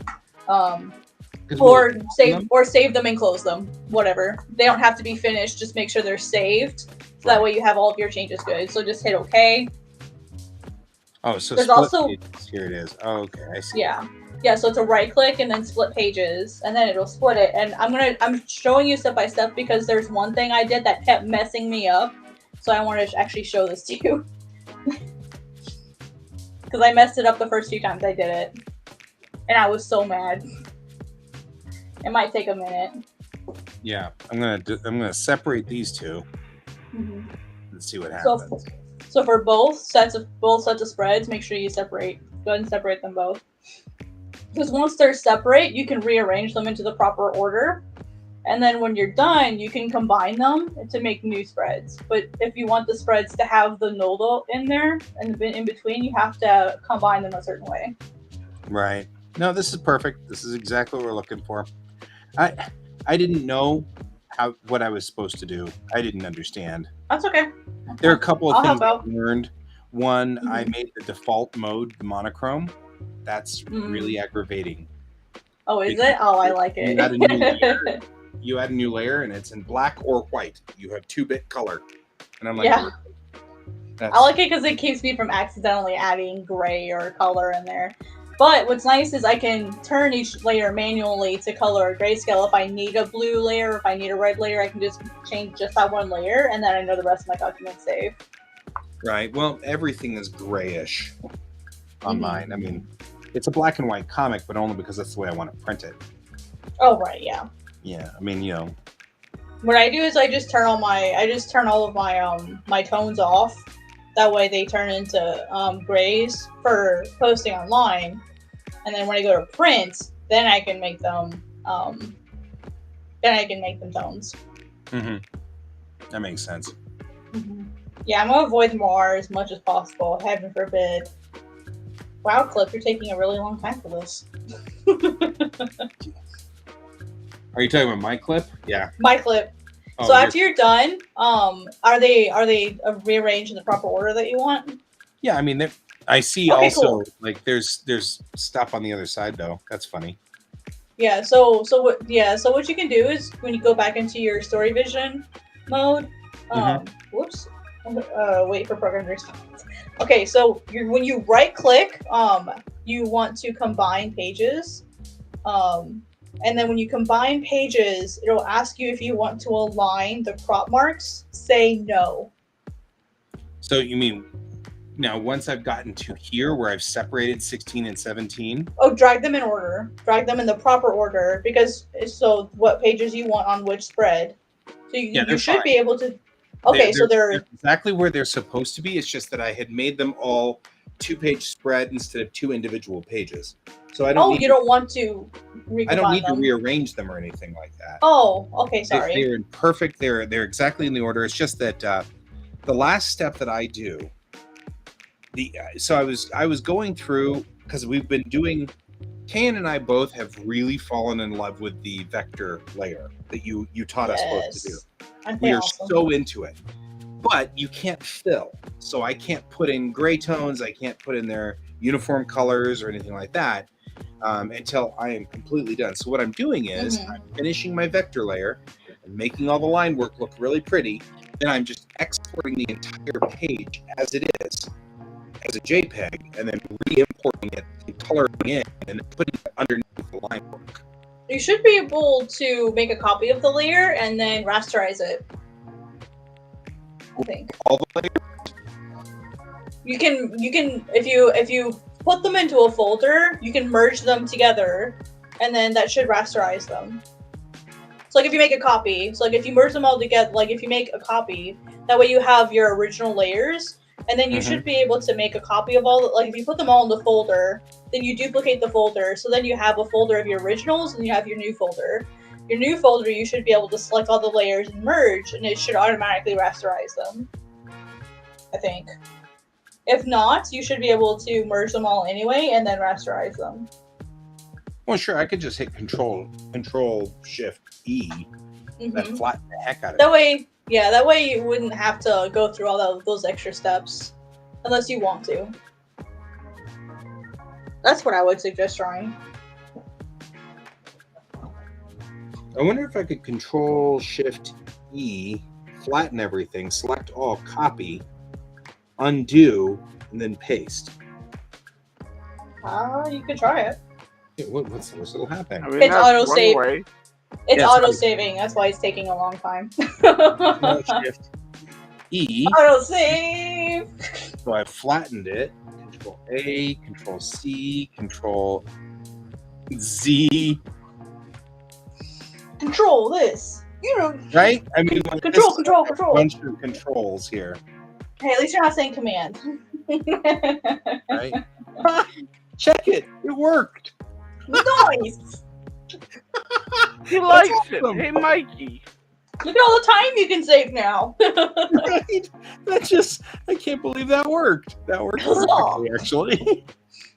C: Or save them and close them. Whatever. They don't have to be finished. Just make sure they're saved. So that way you have all of your changes good. So just hit OK.
A: Oh, so
C: there's
A: split
C: also
A: pages. Here it is. Oh, okay, I see.
C: Yeah, so it's a right click and then split pages, and then it'll split it. And I'm showing you step by step because there's one thing I did that kept messing me up. So I want to actually show this to you. Because I messed it up the first few times I did it. And I was so mad. It might take a minute.
A: Yeah, I'm gonna separate these 2 and see what happens.
C: So for both sets of spreads, make sure you separate. Go ahead and separate them both. Because once they're separate, you can rearrange them into the proper order. And then when you're done, you can combine them to make new spreads. But if you want the spreads to have the nodal in there and in between, you have to combine them a certain way. Right.
A: No, this is perfect. This is exactly what we're looking for. I didn't know what I was supposed to do. I didn't understand.
C: That's okay.
A: There are a couple of things I learned. One, I made the default mode the monochrome. That's really aggravating.
C: Oh, is it? Oh, I like it.
A: You add a new layer, and it's in black or white. You have 2-bit color. And I'm like,
C: yeah. I like it because it keeps me from accidentally adding gray or color in there. But what's nice is I can turn each layer manually to color or grayscale. If I need a blue layer, if I need a red layer, I can just change just that one layer, and then I know the rest of my documents save.
A: Right. Well, everything is grayish on mine. I mean, it's a black and white comic, but only because that's the way I want to print it.
C: Oh, right. Yeah.
A: Yeah. I mean, you know.
C: What I do is I just turn all of my my tones off. That way they turn into grays for posting online, and then when I go to print, then I can make them tones.
A: That makes sense.
C: Yeah, I'm gonna avoid Mar as much as possible. Heaven forbid. Wow, Clip, you're taking a really long time for this.
A: Are you talking about my clip? Yeah.
C: My clip. Oh, so after you're done, are they rearranged in the proper order that you want?
A: Yeah, I mean, I see also cool. Like there's stuff on the other side though. That's funny.
C: Yeah. So what you can do is when you go back into your story vision mode. Whoops. Wait for program response. Okay, so when you right click, you want to combine pages. And then when you combine pages, it'll ask you if you want to align the crop marks. Say no.
A: So you mean now once I've gotten to here where I've separated 16 and 17?
C: Oh, drag them in order. Drag them in the proper order because so what pages you want on which spread. So you should be able to. Okay, they're
A: exactly where they're supposed to be. It's just that I had made them all 2-page spread instead of 2 individual pages. So I don't.
C: You don't want to.
A: I don't need to rearrange them or anything like that.
C: Oh, okay, sorry.
A: They're in perfect. They're exactly in the order. It's just that the last step that I do, so I was going through, because we've been doing, Kayan and I both have really fallen in love with the vector layer that you taught us both to do. We are so into it, but you can't fill. So I can't put in gray tones. I can't put in their uniform colors or anything like that until I am completely done. So what I'm doing is I'm finishing my vector layer and making all the line work look really pretty. Then I'm just exporting the entire page as it is, as a JPEG, and then re-importing it and coloring in and putting it underneath the line work.
C: You should be able to make a copy of the layer and then rasterize it. I think.
A: All the layers?
C: You can if you put them into a folder, you can merge them together, and then that should rasterize them. So like if you make a copy, so like if you merge them all together, like if you make a copy, that way you have your original layers, and then you should be able to make a copy of all the, like if you put them all in the folder, then you duplicate the folder, so then you have a folder of your originals and you have your new folder. Your new folder, you should be able to select all the layers and merge, and it should automatically rasterize them, I think. If not, you should be able to merge them all anyway and then rasterize them.
A: Well, sure, I could just hit Control Shift E and flatten the heck out of
C: That
A: it.
C: way, yeah, that way you wouldn't have to go through all those extra steps, unless you want to. That's what I would suggest trying.
A: I wonder if I could Control Shift E, flatten everything, select all, copy, undo, and then paste.
C: You could try it.
A: Yeah, what'll happen?
B: I mean,
C: It's
B: that's
C: auto
B: one
C: save.
B: way.
C: It's
A: Yes,
C: auto saving. That's why it's taking a long time.
A: Control Shift E.
C: Auto save.
A: So I flattened it. Control A, Control C, Control Z.
C: Control this. You know.
A: Right? I mean, like
C: Control.
A: a bunch of controls here.
C: Hey, at least you're not saying command.
A: Right? Check it. It worked.
C: Nice.
B: He likes
A: awesome.
B: it. Hey, Mikey.
C: Look at all the time you can save now.
A: Right? I can't believe that worked. That worked perfectly, actually.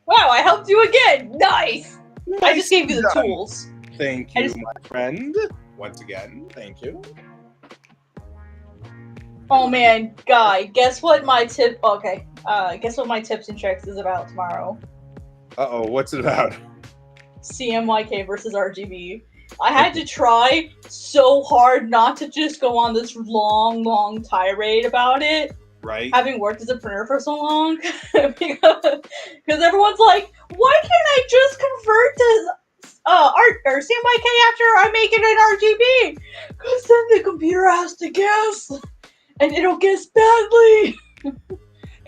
C: Wow, I helped you again. Nice. I just gave you the
A: done.
C: tools.
A: Thank you, my friend. Once again, thank you.
C: Oh man, Guy, guess what my tip? Okay, guess what my tips and tricks is about tomorrow?
A: Uh-oh, what's it about?
C: CMYK versus RGB. I had to try so hard not to just go on this long tirade about it.
A: Right?
C: Having worked as a printer for so long, because everyone's like, why can't I just convert to art or CMYK after I make it in RGB? Because then the computer has to guess, and it'll guess badly.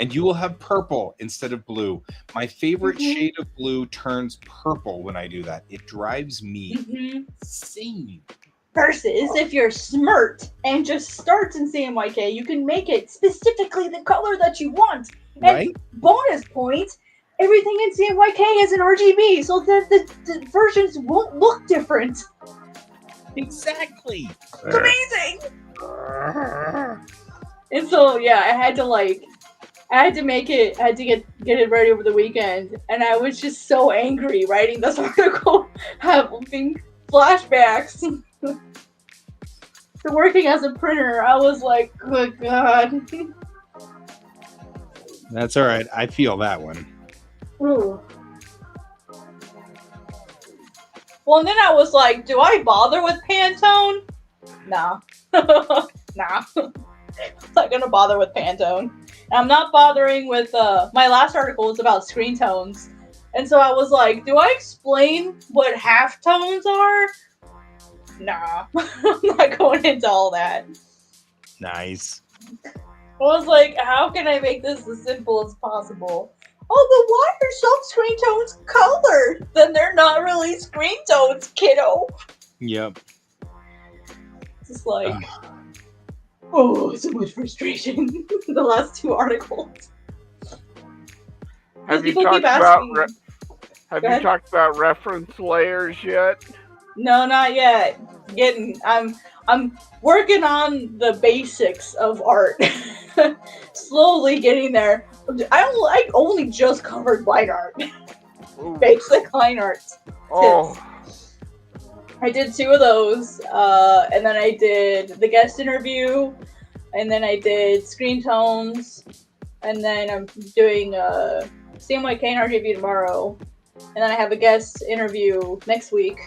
A: And you will have purple instead of blue. My favorite shade of blue turns purple when I do that. It drives me insane.
C: Versus if you're smart and just starts in CMYK, you can make it specifically the color that you want. And
A: Right?
C: bonus point, everything in CMYK is in RGB, so that the versions won't look different.
A: Exactly.
C: It's amazing. And so yeah, I had to make it. I had to get it ready over the weekend, and I was just so angry writing this article, having flashbacks to working as a printer. I was like, good God.
A: That's all right. I feel that one.
C: Ooh. Well, and then I was like, do I bother with Pantone? Nah. Nah. I'm not gonna bother with Pantone. And I'm not bothering with, my last article was about screen tones. And so I was like, do I explain what half tones are? Nah. I'm not going into all that.
A: Nice.
C: I was like, how can I make this as simple as possible? Oh, but why are some screen tones colored? Then they're not really screen tones, kiddo.
A: Yep.
C: Just like, oh, so much frustration. The last two articles.
B: Have you
C: People
B: talked
C: keep
B: about
C: asking.
B: have
C: Go
B: you
C: ahead.
B: talked about reference layers yet?
C: No, not yet. I'm working on the basics of art. Slowly getting there. I only just covered line art.
B: Ooh.
C: Basic line art.
B: Oh,
C: I did 2 of those, and then I did the guest interview, and then I did screen tones, and then I'm doing CMYK art review tomorrow, and then I have a guest interview next week.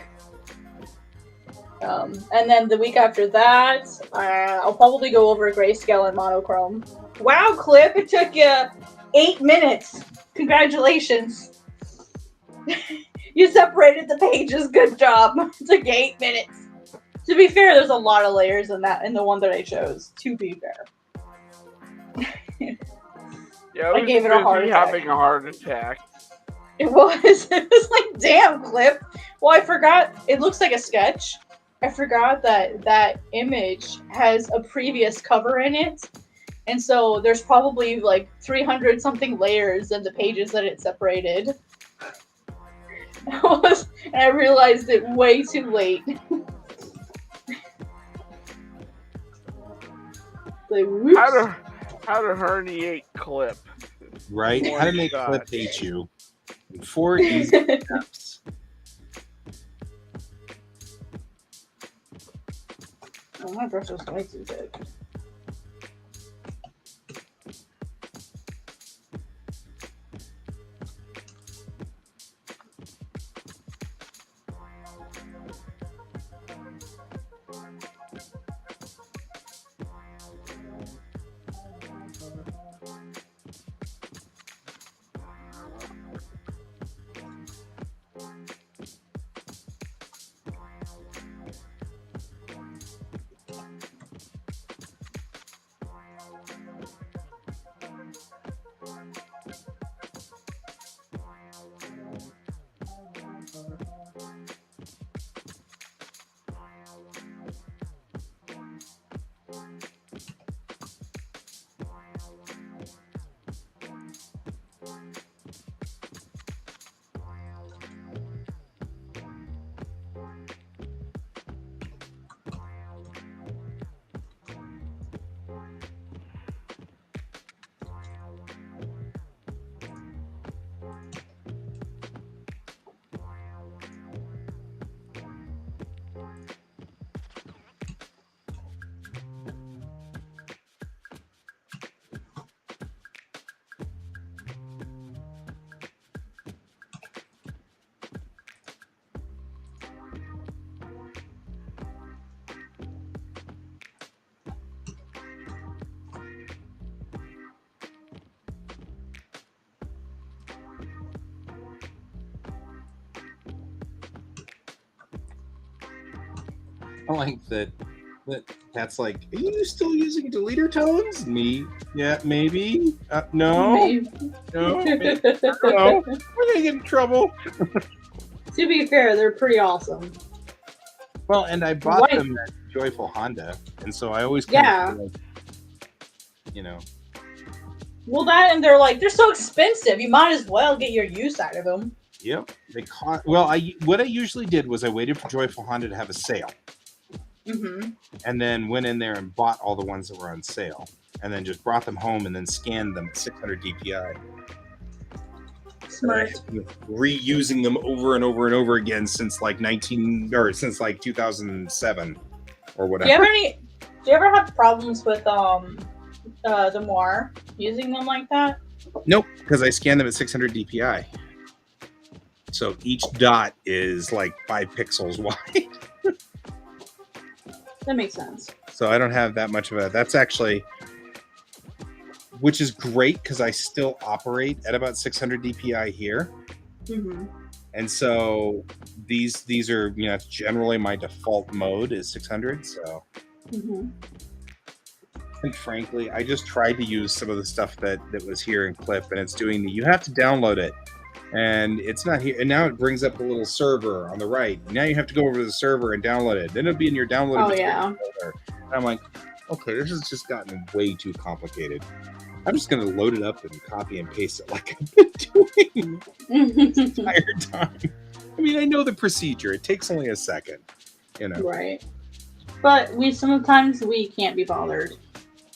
C: And then the week after that, I'll probably go over grayscale and monochrome. Wow, Clip, it took you 8 minutes. Congratulations. You separated the pages. Good job. It took 8 minutes. To be fair, there's a lot of layers in the one that I chose. To be fair.
B: yeah,
C: I gave it a heart attack.
B: Having a heart attack.
C: It was. It was like, damn, Clip. Well, I forgot. It looks like a sketch. I forgot that image has a previous cover in it. And so there's probably like 300 something layers in the pages that it separated. And I realized it way too late. Like, whoops.
B: How to herniate Clip.
A: Right?
B: One
A: How to make
B: shot.
A: Clip hate you. 4 easy steps.
C: Oh, my brush was way too big.
A: I like that that's like, are you still using deleter tones? Me? Yeah, maybe. No.
C: Maybe.
A: No. Maybe. I don't know. We're gonna get in trouble.
C: To be fair, they're pretty awesome.
A: Well, and I bought them at Joyful Honda, and so I always kind of feel like, you know.
C: Well, that and they're so expensive. You might as well get your use out of them.
A: Yep, they cost. Well, what I usually did was I waited for Joyful Honda to have a sale, and then went in there and bought all the ones that were on sale, and then just brought them home and then scanned them at 600 DPI.
C: Smart.
A: Reusing them over and over and over again since like 2007 or whatever.
C: Do you ever have problems with the Moir using them like that?
A: Nope, because I scanned them at 600 DPI. So each dot is like 5 pixels wide.
C: That makes sense.
A: So I don't have that much of a. That's actually, which is great because I still operate at about 600 DPI here. And so these are, you know, it's generally my default mode is 600. So, and frankly, I just tried to use some of the stuff that was here in Clip, and it's doing you have to download it. And it's not here. And now it brings up the little server on the right. Now you have to go over to the server and download it. Then it'll be in your downloaded material folder. And I'm like, okay, this has just gotten way too complicated. I'm just going to load it up and copy and paste it like I've been doing this entire time. I mean, I know the procedure. It takes only a second, you know.
C: Right. But sometimes we can't be bothered.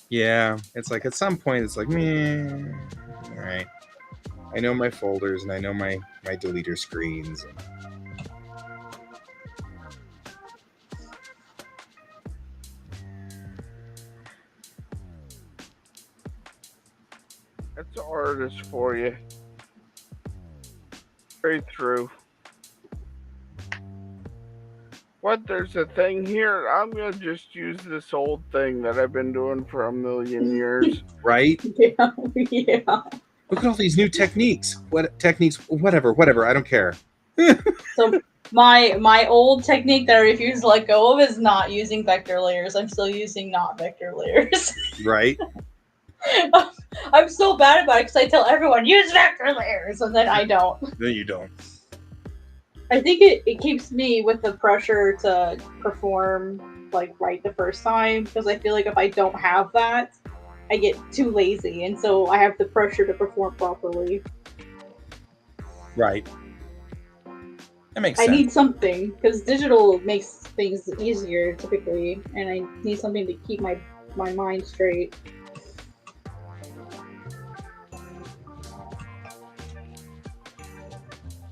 A: Yeah, it's like at some point it's like, meh. All right. I know my folders and I know my deleter screens.
B: That's an artist for you. Straight through. What? There's a thing here? I'm gonna just use this old thing that I've been doing for a million years.
A: Right?
C: Yeah, yeah.
A: Look at all these new techniques. What techniques? Whatever. I don't care.
C: So my old technique that I refuse to let go of is not using vector layers. I'm still using not vector layers.
A: Right?
C: I'm so bad about it because I tell everyone use vector layers, and then I don't.
A: Then you don't.
C: I think it keeps me with the pressure to perform like right the first time, because I feel like if I don't have that, I get too lazy, and so I have the pressure to perform properly.
A: Right. That makes
C: I
A: sense.
C: need something, because digital makes things easier typically, and I need something to keep my mind straight.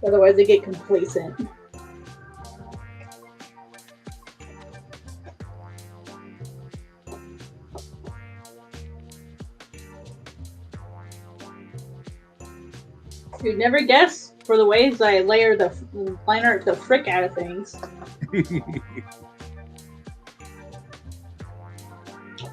C: Otherwise, I get complacent. You'd never guess for the ways I layer the line art the frick out of things.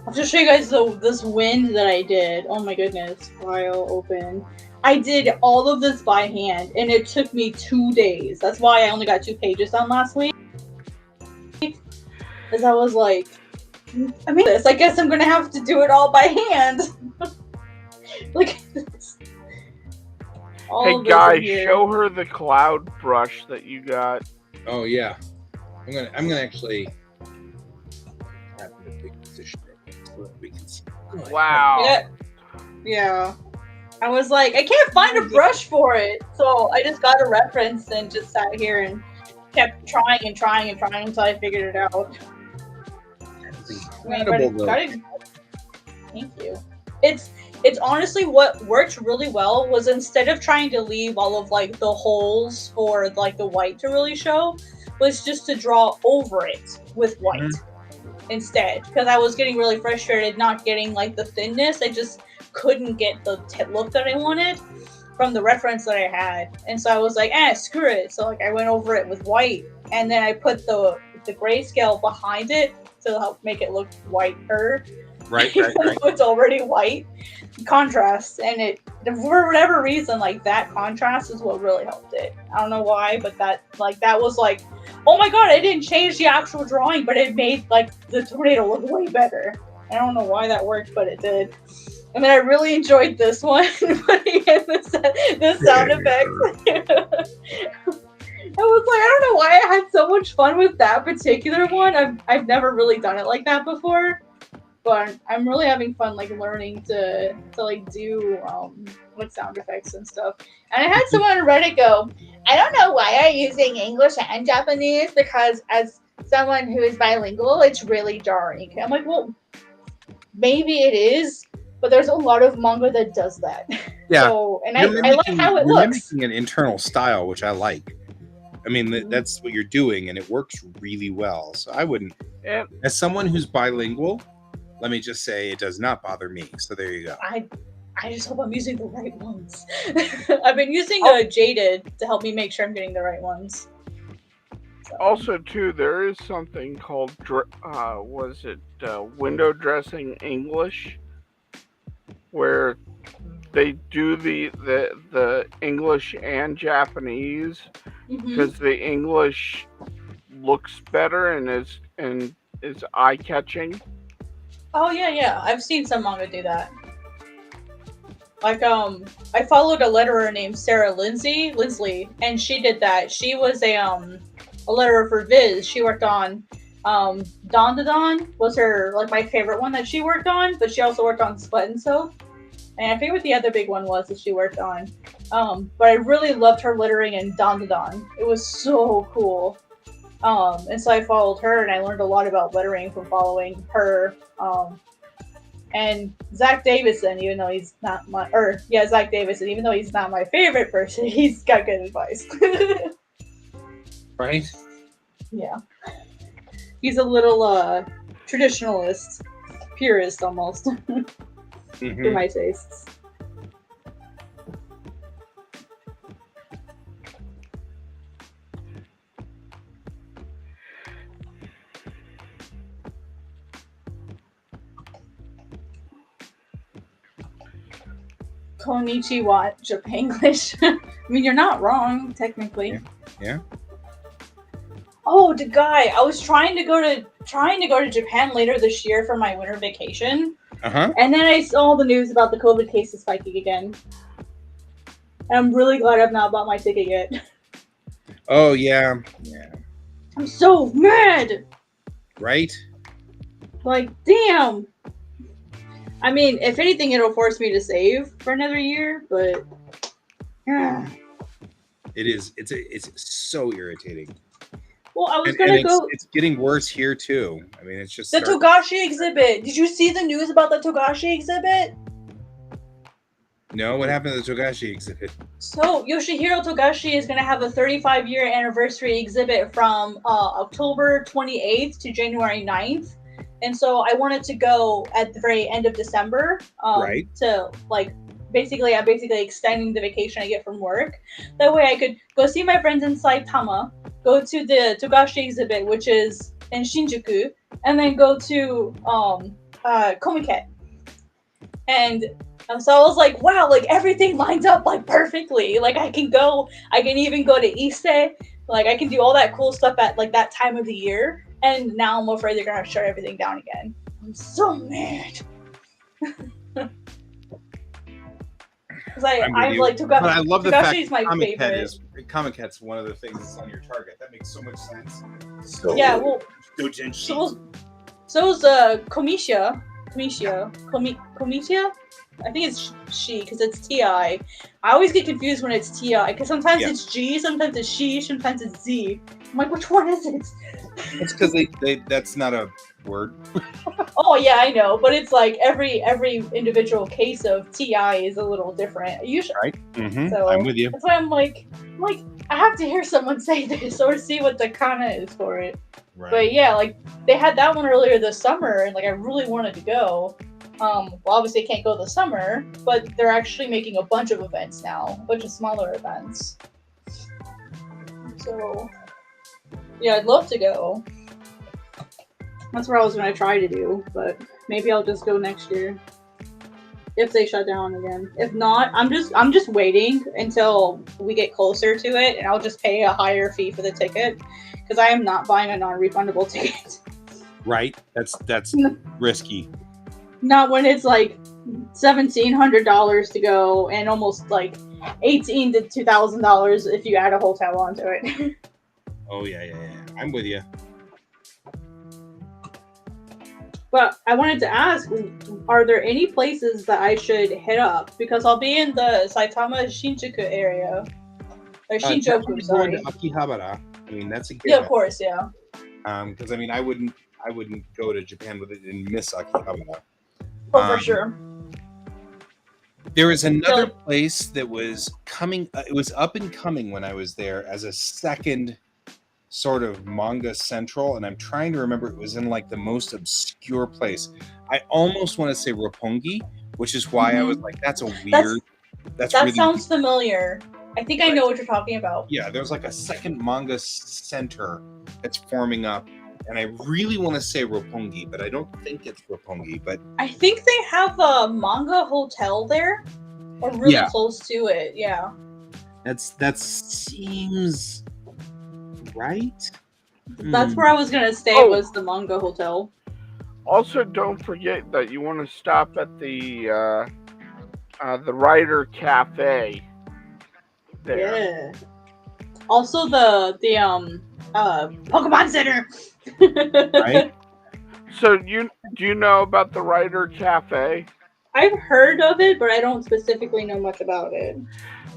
C: I'll just show you guys this wind that I did. Oh my goodness. File open. I did all of this by hand, and it took me 2 days. That's why I only got 2 pages done last week. Because I was like, I mean, I guess I'm gonna have to do it all by hand. Look at this.
B: Hey guys, show her the cloud brush that you got.
A: Oh yeah, I'm gonna actually have in a big position so that we can see.
B: Wow.
C: Yeah. I was like, I can't find a brush for it, so I just got a reference and just sat here and kept trying until I figured it out.
A: Incredible, though.
C: Thank you. It's honestly what worked really well was, instead of trying to leave all of like the holes for like the white to really show, was just to draw over it with white instead, because I was getting really frustrated not getting like the thinness. I just couldn't get the look that I wanted from the reference that I had, and so I was like, screw it. So like I went over it with white, and then I put the grayscale behind it to help make it look whiter.
A: Right.
C: It's already white contrast, and it, for whatever reason, like that contrast is what really helped it. I don't know why, but that was like, oh my god, I didn't change the actual drawing, but it made like the tornado look way better. I don't know why that worked, but it did. And then I really enjoyed this one, putting in the sound effects. I was like, I don't know why I had so much fun with that particular one. I've never really done it like that before, but I'm really having fun like learning to like do like sound effects and stuff. And I had someone on Reddit go, I don't know why I'm using English and Japanese, because as someone who is bilingual, it's really jarring. I'm like, well, maybe it is, but there's a lot of manga that does that.
A: Yeah.
C: So, and I like how it looks.
A: You're mimicking an internal style, which I like. I mean, that's what you're doing, and it works really well. So I wouldn't, as someone who's bilingual, let me just say it does not bother me. So there you go.
C: I just hope I'm using the right ones. I've been using Jaded to help me make sure I'm getting the right ones. So.
B: Also, too, there is something called window dressing English, where they do the English and Japanese, because the English looks better and is eye catching.
C: Oh yeah, I've seen some manga do that. Like I followed a letterer named Sarah Lindsley, and she did that. She was a letterer for Viz. She worked on Dawn to Dawn was her like my favorite one that she worked on, but she also worked on Split and Soap. And I forget what the other big one was that she worked on. But I really loved her lettering in Don. It was so cool. And so I followed her, and I learned a lot about lettering from following her. And Zach Davison, even though he's not Zach Davison, even though he's not my favorite person, he's got good advice.
A: Right?
C: Yeah. He's a little traditionalist, purist almost, for my tastes. Konnichiwa, Japanglish. I mean, you're not wrong, technically.
A: Yeah.
C: Oh, the guy! I was trying to go to Japan later this year for my winter vacation, and then I saw the news about the COVID cases spiking again. And I'm really glad I've not bought my ticket yet.
A: Oh yeah.
C: I'm so mad.
A: Right?
C: Like, damn. I mean, if anything, it'll force me to save for another year, but
A: it is. It's so irritating.
C: Well, I was gonna go.
A: It's getting worse here too. I mean, it's just
C: the Togashi exhibit. Did you see the news about the Togashi exhibit?
A: No, what happened to the Togashi exhibit?
C: So Yoshihiro Togashi is gonna have a 35-year anniversary exhibit from October 28th to January 9th. And so I wanted to go at the very end of December,
A: right?
C: To I'm basically extending the vacation I get from work. That way I could go see my friends in Saitama, go to the Togashi exhibit, which is in Shinjuku, and then go to QuACk. And so I was like, wow, like everything lines up like perfectly. Like I can even go to Ise. Like I can do all that cool stuff at like that time of the year. And now I'm afraid they're gonna shut everything down again. I'm so mad. Because I like Togashi.
A: But I love the fact
C: Togashi's my favorite.
A: QuACk's one of the things that's on your target. That makes so much sense.
C: So yeah, well, so is Komisha. I think it's she because it's T-I. I always get confused when it's T-I because sometimes it's G, sometimes it's she, sometimes it's Z. I'm like, which one is it?
A: It's because that's not a word.
C: Oh yeah, I know, but it's like every individual case of T-I is a little different. Usually,
A: right? Mm-hmm.
C: So
A: I'm with you.
C: That's why I'm like, I have to hear someone say this or see what the kana is for it. Right. But yeah, like they had that one earlier this summer, and like I really wanted to go. Well, obviously I can't go this summer, but they're actually making a bunch of events now, a bunch of smaller events. So yeah, I'd love to go. That's what I was gonna try to do, but maybe I'll just go next year if they shut down again. If not, I'm just waiting until we get closer to it, and I'll just pay a higher fee for the ticket because I am not buying a non-refundable ticket.
A: Right, that's risky.
C: Not when it's like $1,700 to go and almost like $1,800 to $2,000 if you add a hotel onto it.
A: Oh yeah. I'm with you.
C: But I wanted to ask, are there any places that I should hit up? Because I'll be in the Saitama Shinjuku area. Or Shinjuku, sorry.
A: Going to Akihabara. I mean, that's a given.
C: Yeah, of course, yeah.
A: Because I mean, I wouldn't go to Japan with it and miss Akihabara.
C: Oh, for sure.
A: There was another place that was coming. It was up and coming when I was there as a second sort of manga central, and I'm trying to remember. It was in like the most obscure place. I almost want to say Roppongi, which is why I was like, "That's a weird." That really
C: sounds familiar. I think I know what you're talking about.
A: Yeah, there's like a second manga center that's forming up. And I really want to say Roppongi, but I don't think it's Roppongi. But
C: I think they have a manga hotel there, or really close to it. Yeah,
A: that seems right.
C: That's where I was gonna stay. Was the manga hotel.
B: Also, don't forget that you want to stop at the Writer Cafe. There.
C: Yeah. Also, the Pokemon Center.
B: Right. So do you know about the Writer Cafe?
C: I've heard of it, but I don't specifically know much about it.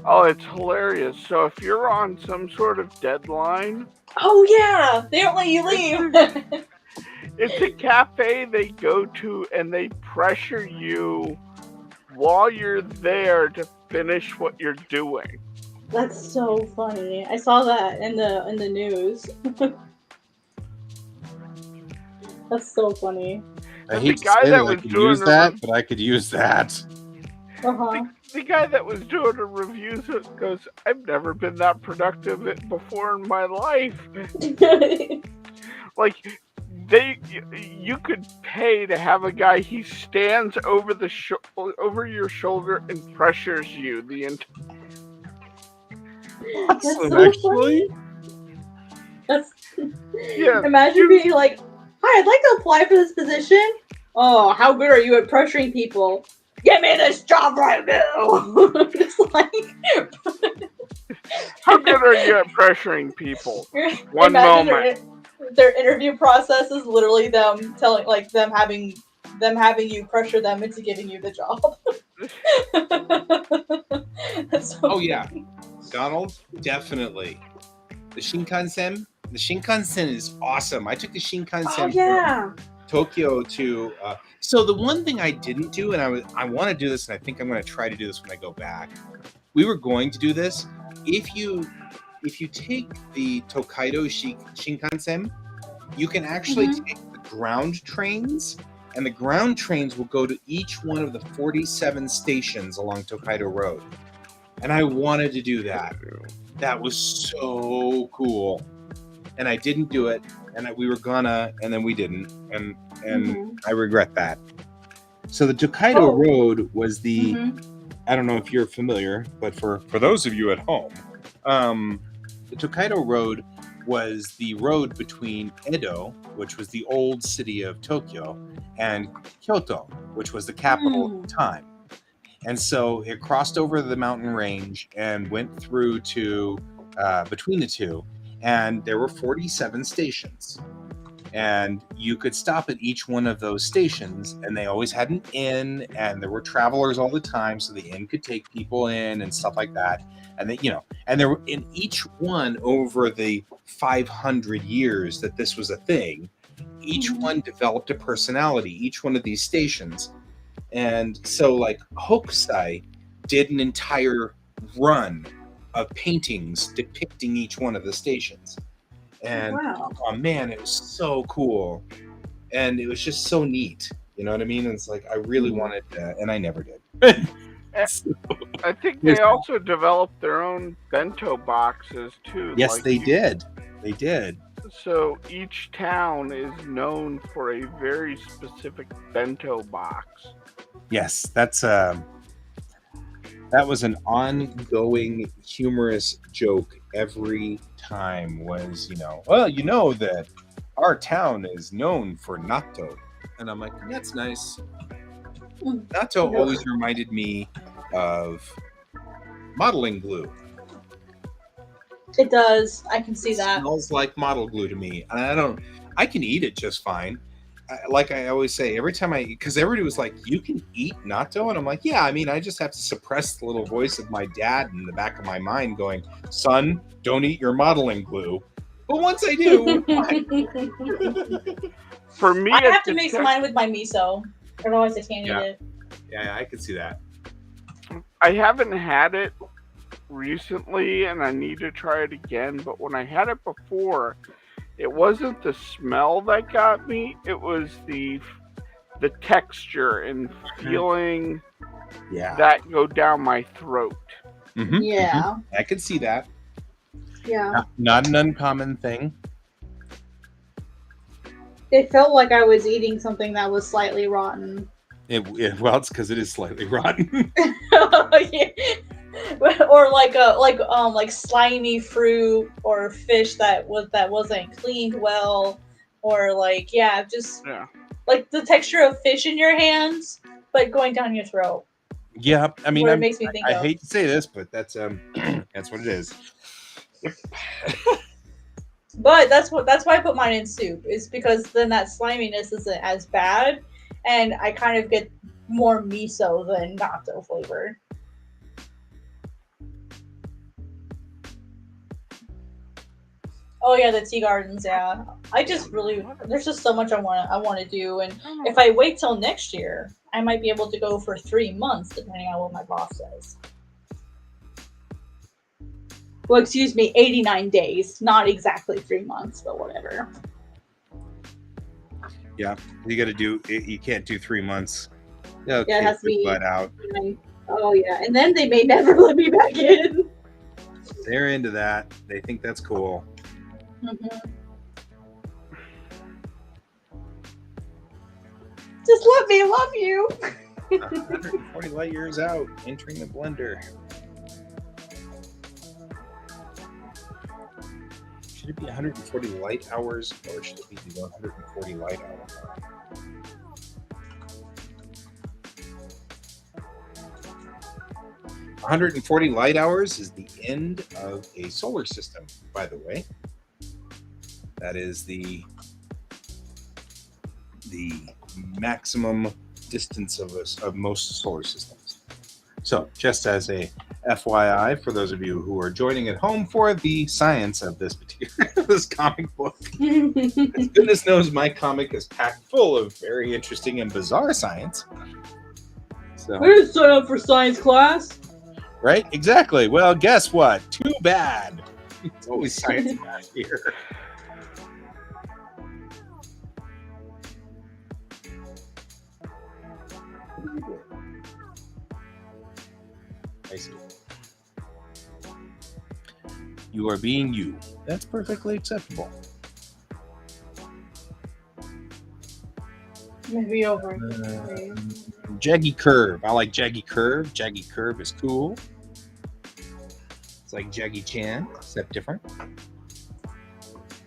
B: Oh, it's hilarious. So if you're on some sort of deadline,
C: Oh yeah, they don't let you leave.
B: it's a cafe they go to and they pressure you while you're there to finish what you're doing.
C: That's so funny. I saw that in the news. That's so funny.
A: I
B: And the
A: hate to
B: guy
A: say
B: that
A: that I
B: was
A: could
B: doing
A: use that, but I could use that.
C: Uh-huh.
B: the guy that was doing the reviews goes, I've never been that productive before in my life. Like, you could pay to have a guy, he stands over over your shoulder and pressures you the entire.
C: That's
A: Awesome,
C: so
A: actually.
C: funny. That's
B: Yeah,
C: imagine being like, "Hi, I'd like to apply for this position." Oh, how good are you at pressuring people? Give me this job right now. Just like
B: how good are you at pressuring people? One
C: imagine
B: moment.
C: their interview process is literally them telling like them having you pressure them into giving you the job. That's so
A: Oh yeah,
C: funny.
A: Donald, definitely. The Shinkansen. The Shinkansen is awesome. I took the Shinkansen
C: Oh yeah.
A: from Tokyo to. So the one thing I didn't do, and I want to do this, and I think I'm going to try to do this when I go back. We were going to do this. If you take the Tokaido Shinkansen, you can actually take the ground trains, and the ground trains will go to each one of the 47 stations along Tokaido Road. And I wanted to do that. That was so cool. And I didn't do it, and we were gonna, and then we didn't, and I regret that. So the Tokaido Road was the. I don't know if you're familiar, but for those of you at home, the Tokaido Road was the road between Edo, which was the old city of Tokyo, and Kyoto, which was the capital at the time. And so it crossed over the mountain range and went through to between the two. And there were 47 stations. And you could stop at each one of those stations, and they always had an inn, and there were travelers all the time, so the inn could take people in and stuff like that. And they, and there were in each one over the 500 years that this was a thing, each one developed a personality, each one of these stations. And so, like, Hokusai did an entire run of paintings depicting each one of the stations. And oh man, it was so cool. And it was just so neat. You know what I mean? And it's like, I really wanted to, and I never did. So,
B: I think they also developed their own bento boxes too.
A: Yes, they did. They did.
B: So each town is known for a very specific bento box.
A: Yes, that was an ongoing humorous joke every time was, well, that our town is known for natto. And I'm like, that's nice. Natto always reminded me of modeling glue.
C: It does. I can see that.
A: It smells like model glue to me. And I can eat it just fine. Like I always say, every time because everybody was like, you can eat natto? And I'm like, yeah, I mean, I just have to suppress the little voice of my dad in the back of my mind going, son, don't eat your modeling glue. But once I do,
B: for me,
C: I have to mix mine with my miso. Otherwise, I can't eat it.
A: Yeah, I can see that.
B: I haven't had it recently, and I need to try it again. But when I had it before, it wasn't the smell that got me. It was the texture and feeling that go down my throat.
A: Mm-hmm,
C: yeah.
A: Mm-hmm. I could see that.
C: Yeah.
A: Not an uncommon thing.
C: It felt like I was eating something that was slightly rotten.
A: Well, it's because it is slightly rotten.
C: Yeah. Or like slimy fruit or fish that wasn't cleaned well, or like like the texture of fish in your hands but going down your throat.
A: Yeah, I mean,
C: it makes me think
A: I hate to say this, but that's that's what it is.
C: But that's why I put mine in soup, is because then that sliminess isn't as bad, and I kind of get more miso than natto flavor. Oh yeah, the tea gardens. Yeah, I just really there's just so much I want to do, and if I wait till next year, I might be able to go for 3 months, depending on what my boss says. Well, excuse me, 89 days, not exactly 3 months, but whatever.
A: Yeah, you got to do. You can't do 3 months. They'll
C: Yeah, it
A: kick
C: has to
A: your
C: be.
A: butt out.
C: Oh yeah, and then they may never let me back in.
A: They're into that. They think that's cool.
C: Mm-hmm. Just let me love you.
A: 140 light years out, entering the blender. Should it be 140 light hours, or should it be the 140 light hours? 140 light hours is the end of a solar system, by the way. That is the maximum distance of most solar systems. So, just as a FYI, for those of you who are joining at home for the science of this particular this comic book, goodness knows my comic is packed full of very interesting and bizarre science. So,
C: I didn't sign up for science class.
A: Right? Exactly. Well, guess what? Too bad. It's always science class here. I see. You are being you. That's perfectly acceptable.
C: Maybe over.
A: Jaggy Curve. I like Jaggy Curve. Jaggy Curve is cool. It's like Jackie Chan, except different.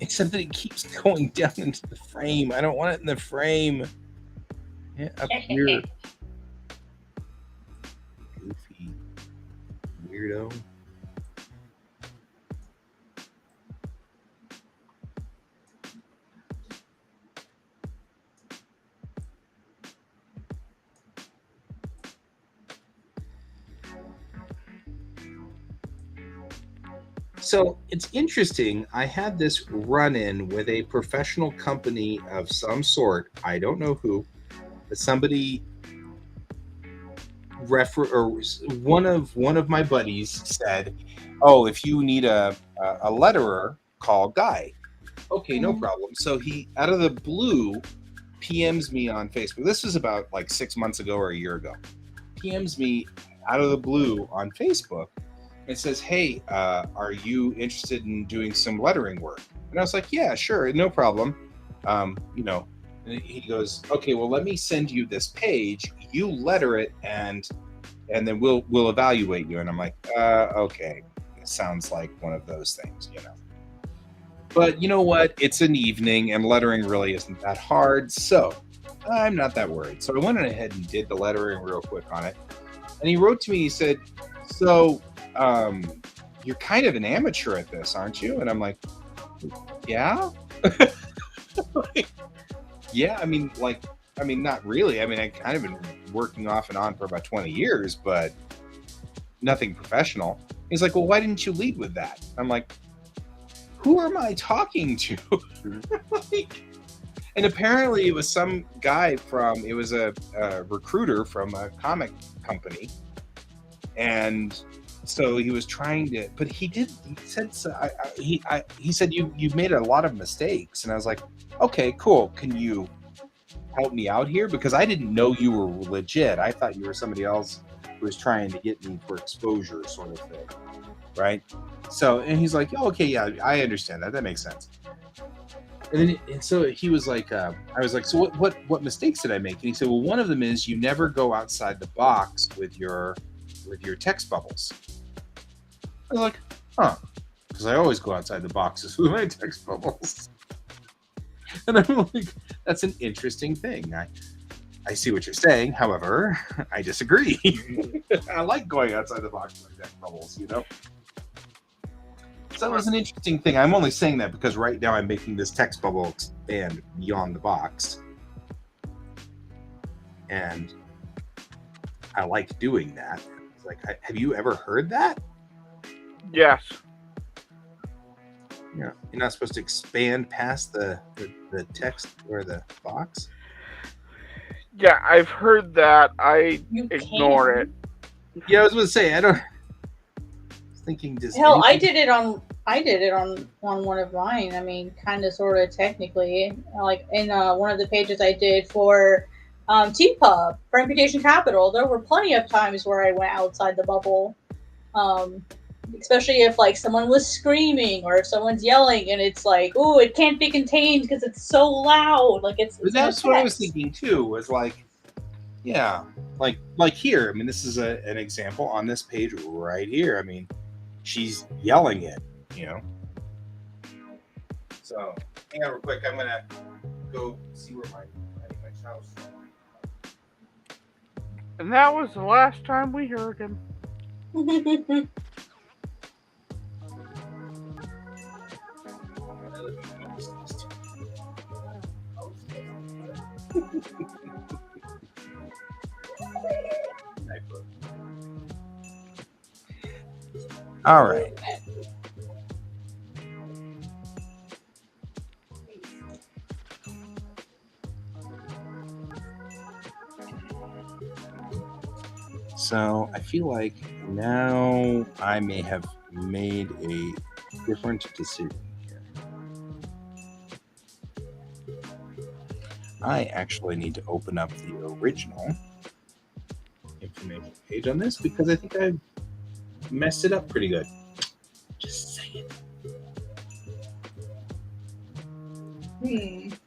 A: Except that it keeps going down into the frame. I don't want it in the frame. Yeah, up here. Goofy weirdo. So it's interesting. I had this run-in with a professional company of some sort. I don't know who, but somebody or one of my buddies said, "Oh, if you need a letterer, call Guy." Okay, no problem. So he, out of the blue, PMs me on Facebook. This was about like 6 months ago or a year ago. PMs me out of the blue on Facebook. It says, "Hey, are you interested in doing some lettering work?" And I was like, "Yeah, sure, no problem." You know, and he goes, "Okay, well, let me send you this page. You letter it, and then we'll evaluate you." And I'm like, "Okay, it sounds like one of those things, you know." But you know what? It's an evening, and lettering really isn't that hard, so I'm not that worried. So I went ahead and did the lettering real quick on it. And he wrote to me. He said, "So, you're kind of an amateur at this, aren't you?" And I'm like, "Yeah." Like, yeah, I mean, not really. I mean, I kind of been working off and on for about 20 years, but nothing professional. He's like, "Well, why didn't you lead with that?" I'm like, "Who am I talking to?" Like, and apparently it was some guy it was a recruiter from a comic company. And so he was trying to, but he said, he said, you've made a lot of mistakes. And I was like, "Okay, cool. Can you help me out here?" Because I didn't know you were legit. I thought you were somebody else who was trying to get me for exposure sort of thing. Right. So, and he's like, "Oh, okay, yeah, I understand that. That makes sense." And so he was like, I was like, "So what mistakes did I make?" And he said, "Well, one of them is you never go outside the box with your text bubbles." I was like, "Huh," because I always go outside the boxes with my text bubbles. And I'm like, "That's an interesting thing. I see what you're saying. However, I disagree." I like going outside the box with text bubbles, you know? So that was an interesting thing. I'm only saying that because right now I'm making this text bubble expand beyond the box. And I like doing that. Like, have you ever heard that?
B: Yes.
A: Yeah, you're not supposed to expand past the text or the box.
B: Yeah, I've heard that. I
C: You
B: ignore
C: can.
B: it.
A: Yeah, I was going to say, I was thinking, does
C: Hell, I
A: anybody-
C: did it on one of mine. I mean, kind of, sort of, technically, like in one of the pages I did for TPub for Imputation Capital. There were plenty of times where I went outside the bubble, um, especially if like someone was screaming or if someone's yelling, and it's like, oh, it can't be contained because it's so loud. Like it's
A: But
C: in the
A: that's what I was
C: text.
A: thinking too. Was like, yeah, like here. I mean, this is an example on this page right here. I mean, she's yelling it, you know. So hang on real quick. I'm gonna go see where my house.
B: And that was the last time we heard him.
A: All right. So I feel like now I may have made a different decision here. I actually need to open up the original information page on this because I think I messed it up pretty good. Just saying.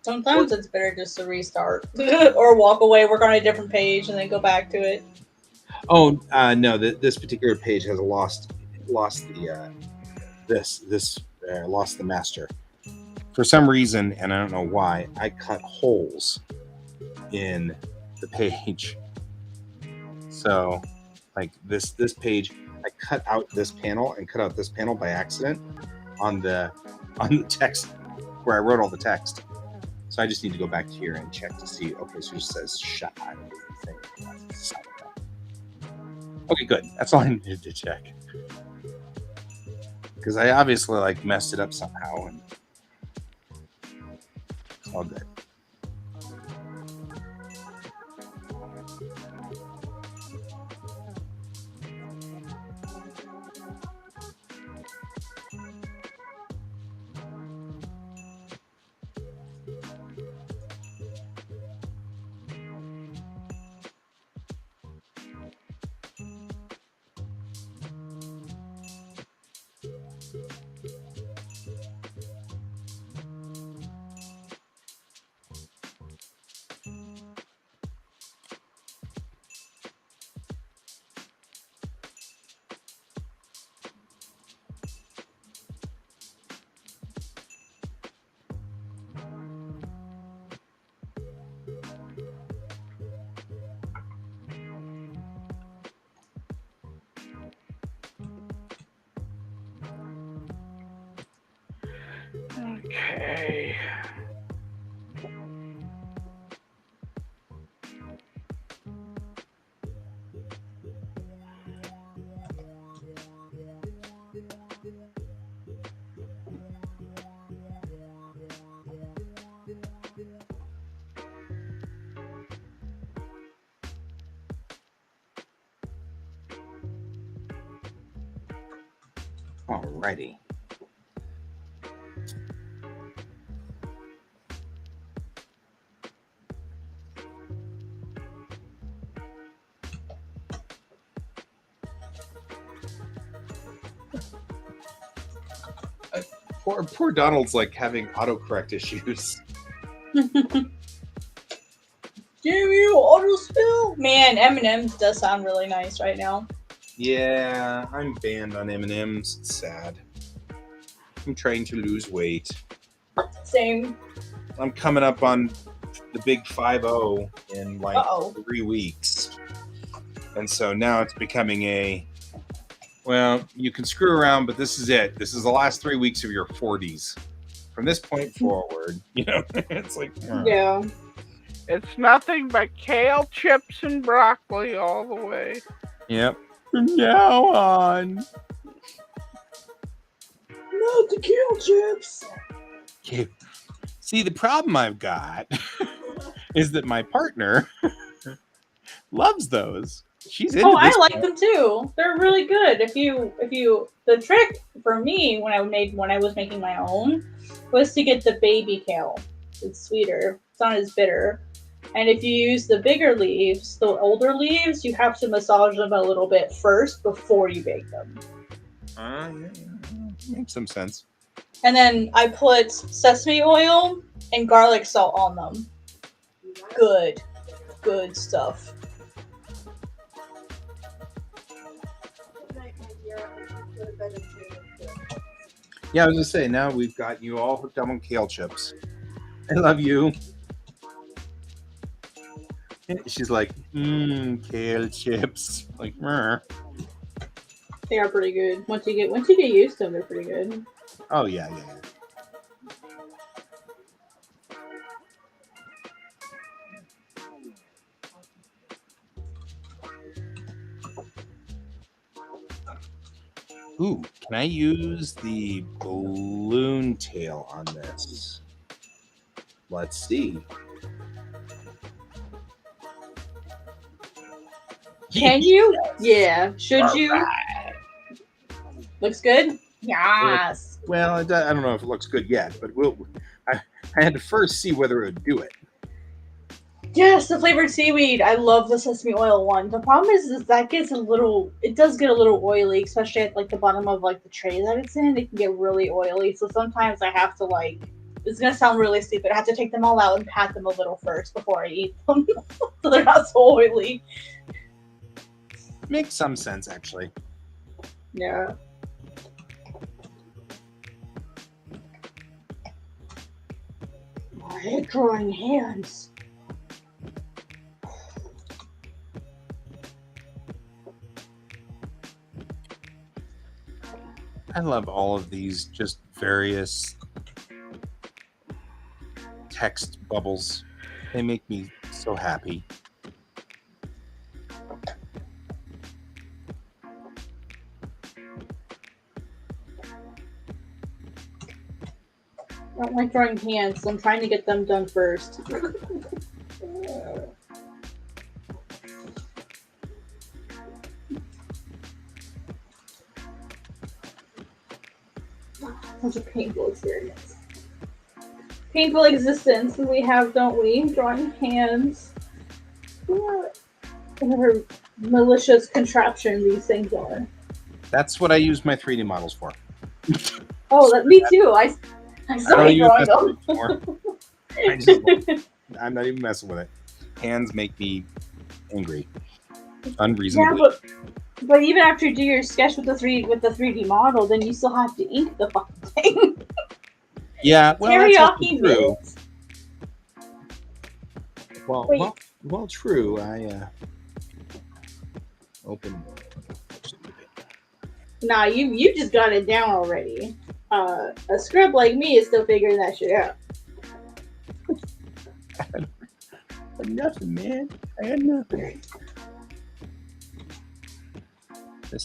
C: Sometimes it's better just to restart or walk away, work on a different page, and then go back to it.
A: Oh no! This particular page has lost the lost the master for some reason, and I don't know why. I cut holes in the page, so like this page, I cut out this panel and cut out this panel by accident on the text where I wrote all the text. So I just need to go back here and check to see. Okay, so it just says shot. Okay, good. That's all I needed to check. Because I obviously like messed it up somehow, and it's all good.
B: Okay.
A: Alrighty. Poor Donald's like having autocorrect issues.
C: Damn you, auto spill! Man, M&M's does sound really nice right now.
A: Yeah, I'm banned on M&M's. It's sad. I'm trying to lose weight.
C: Same.
A: I'm coming up on the big 5-0 in like
C: Uh-oh.
A: 3 weeks. And so now it's becoming well, you can screw around, but this is it. This is the last 3 weeks of your 40s. From this point forward, it's like...
C: Yeah.
B: It's nothing but kale, chips, and broccoli all the way.
A: Yep. From now on.
C: not the kale chips.
A: See, the problem I've got is that my partner loves those. She's into
C: Oh, I
A: this.
C: like them too. They're really good. If you, the trick for me when I was making my own was to get the baby kale. It's sweeter. It's not as bitter. And if you use the bigger leaves, the older leaves, you have to massage them a little bit first before you bake them.
A: Yeah. Makes some sense.
C: And then I put sesame oil and garlic salt on them. Good stuff.
A: Yeah, I was gonna say, now we've got you all hooked up on kale chips. I love you. She's like, kale chips. Like,
C: They are pretty good. Once you get used to them, they're pretty good.
A: oh yeah. Ooh, can I use the balloon tail on this? Let's see.
C: Can you? Yeah. Should you? Looks good? Yes.
A: Well, I don't know if it looks good yet, but I had to first see whether it would do it.
C: Yes, the flavored seaweed. I love the sesame oil one. The problem is that gets it does get a little oily, especially at like the bottom of like the tray that it's in. It can get really oily. So sometimes I have to it's gonna sound really stupid. I have to take them all out and pat them a little first before I eat them, so they're not so oily.
A: Makes some sense, actually.
C: Yeah. My drawing hands.
A: I love all of these just various text bubbles. They make me so happy.
C: I don't like drawing hands, so I'm trying to get them done first. Such a painful experience. Painful existence we have, don't we? Drawing hands. Whatever malicious contraption these things are.
A: That's what I use my 3D models for.
C: Oh, me too. I started drawing them.
A: I'm not even messing with it. Hands make me angry. Unreasonably.
C: Yeah, but even after you do your sketch with the 3D model, then you still have to ink the fucking thing.
A: Yeah, well,
C: Teriyaki mint.
A: Well, true. I open.
C: Nah, you just got it down already. A scrub like me is still figuring that shit out.
A: Nothing, man. I had nothing.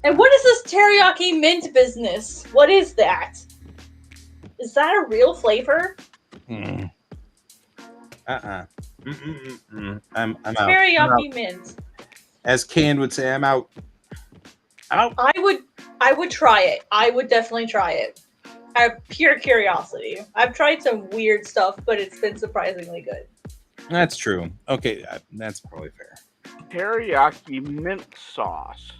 C: And what is this teriyaki mint business? What is that? Is that a real flavor?
A: I'm out.
C: Teriyaki mint.
A: As Can would say, I'm out. I'm out.
C: I would try it. I would definitely try it. I have pure curiosity. I've tried some weird stuff, but it's been surprisingly good.
A: That's true. Okay, that's probably fair.
B: Teriyaki mint sauce.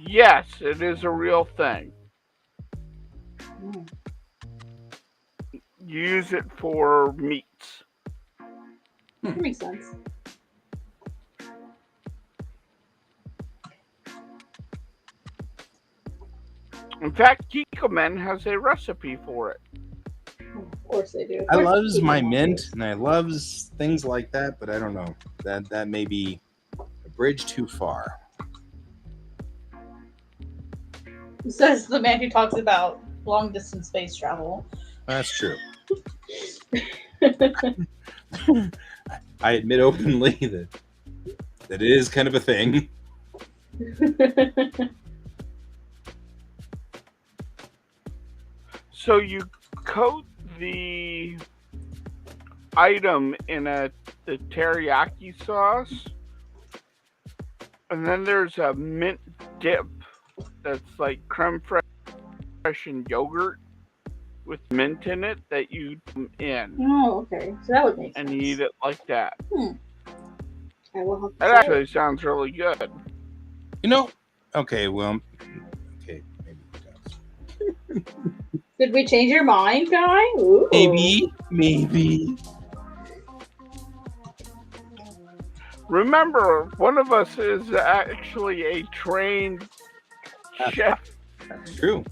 B: Yes, it is a real thing. Use it for meats.
C: That makes sense.
B: In fact, Kikkoman has a recipe for it.
C: Of course they do.
A: I loves my mint and I loves things like that, but I don't know. That may be a bridge too far.
C: Says the man who talks about long distance space travel.
A: That's true. I admit openly that it is kind of a thing.
B: So you coat the item in the teriyaki sauce, and then there's a mint dip that's like creme fraiche and yogurt with mint in it that you in,
C: Oh, okay. So that would make
B: and
C: sense.
B: you eat it like that.
C: I will have to
B: That
C: try
B: actually
C: it.
B: sounds really good.
A: You know, okay, well, okay, maybe it does.
C: Did we change your mind, guy? Ooh.
A: Maybe.
B: Remember, one of us is actually a trained chef.
A: That's true.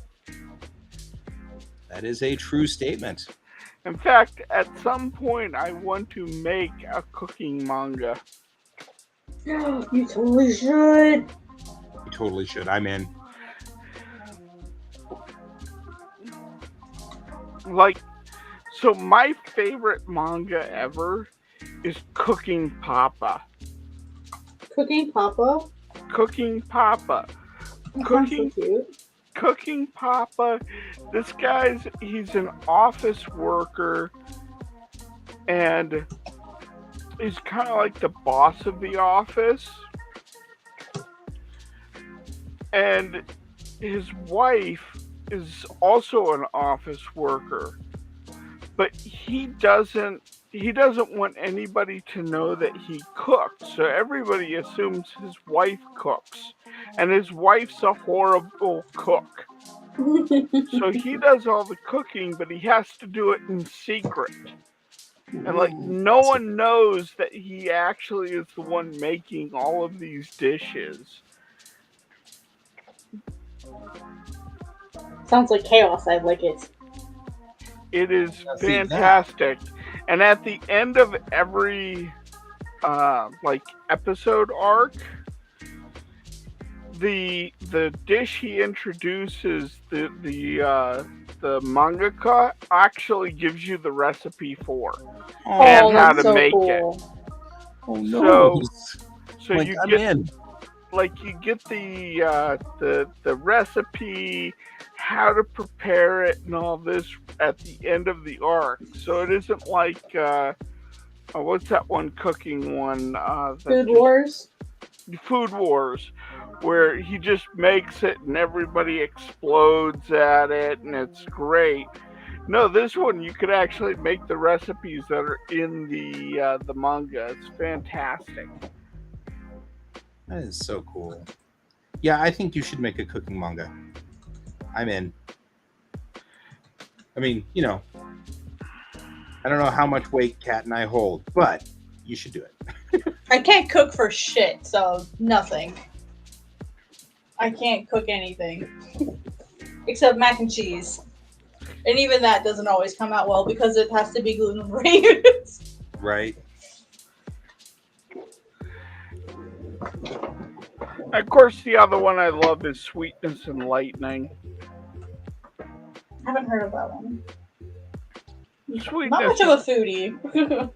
A: That is a true statement.
B: In fact, at some point, I want to make a cooking manga.
C: You totally should.
A: You totally should. I'm in.
B: Like, so my favorite manga ever is Cooking Papa.
C: Cooking Papa?
B: Cooking Papa.
C: That
B: Cooking-
C: sounds so cute.
B: Cooking Papa. This he's an office worker, and he's kind of like the boss of the office. And his wife is also an office worker, but he doesn't want anybody to know that he cooks, so everybody assumes his wife cooks, and his wife's a horrible cook. So he does all the cooking, but he has to do it in secret, and like no one knows that he actually is the one making all of these dishes.
C: Sounds like chaos. I like it.
B: It is
A: Now, see, that-
B: fantastic. And at the end of every like episode arc, the dish he introduces, the mangaka actually gives you the recipe for, and
C: Oh,
B: how
C: that's
B: to
C: so
B: make
C: cool.
B: it.
A: Oh no!
B: So
A: Like,
B: you
A: I'm
B: get
A: in.
B: you get the recipe, how to prepare it, and all this at the end of the arc. So it isn't like what's that one cooking one?
C: Food Wars?
B: Food Wars, where he just makes it and everybody explodes at it and it's great. No, this one you could actually make the recipes that are in the manga. It's fantastic.
A: That is so cool. Yeah, I think you should make a cooking manga. I'm in. I mean, you know, I don't know how much weight Kat and I hold, but you should do it.
C: I can't cook for shit, so nothing. I can't cook anything. Except mac and cheese. And even that doesn't always come out well because it has to be gluten-free.
A: Right?
B: Of course, the other one I love is Sweetness and Lightning.
C: I haven't heard of that one.
B: Sweetness,
C: Not much of a foodie.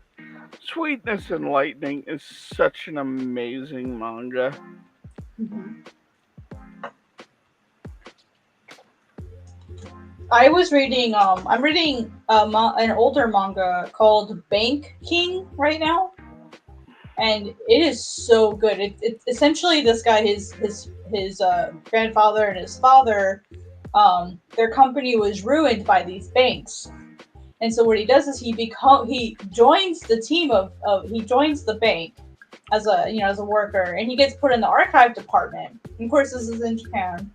B: Sweetness and Lightning is such an amazing manga.
C: I was reading. I'm reading an older manga called Bank King right now, and it is so good. It's essentially this guy, his grandfather and his father, their company was ruined by these banks, and so what he does is he joins the team he joins the bank as a worker, and he gets put in the archive department. And of course, this is in Japan,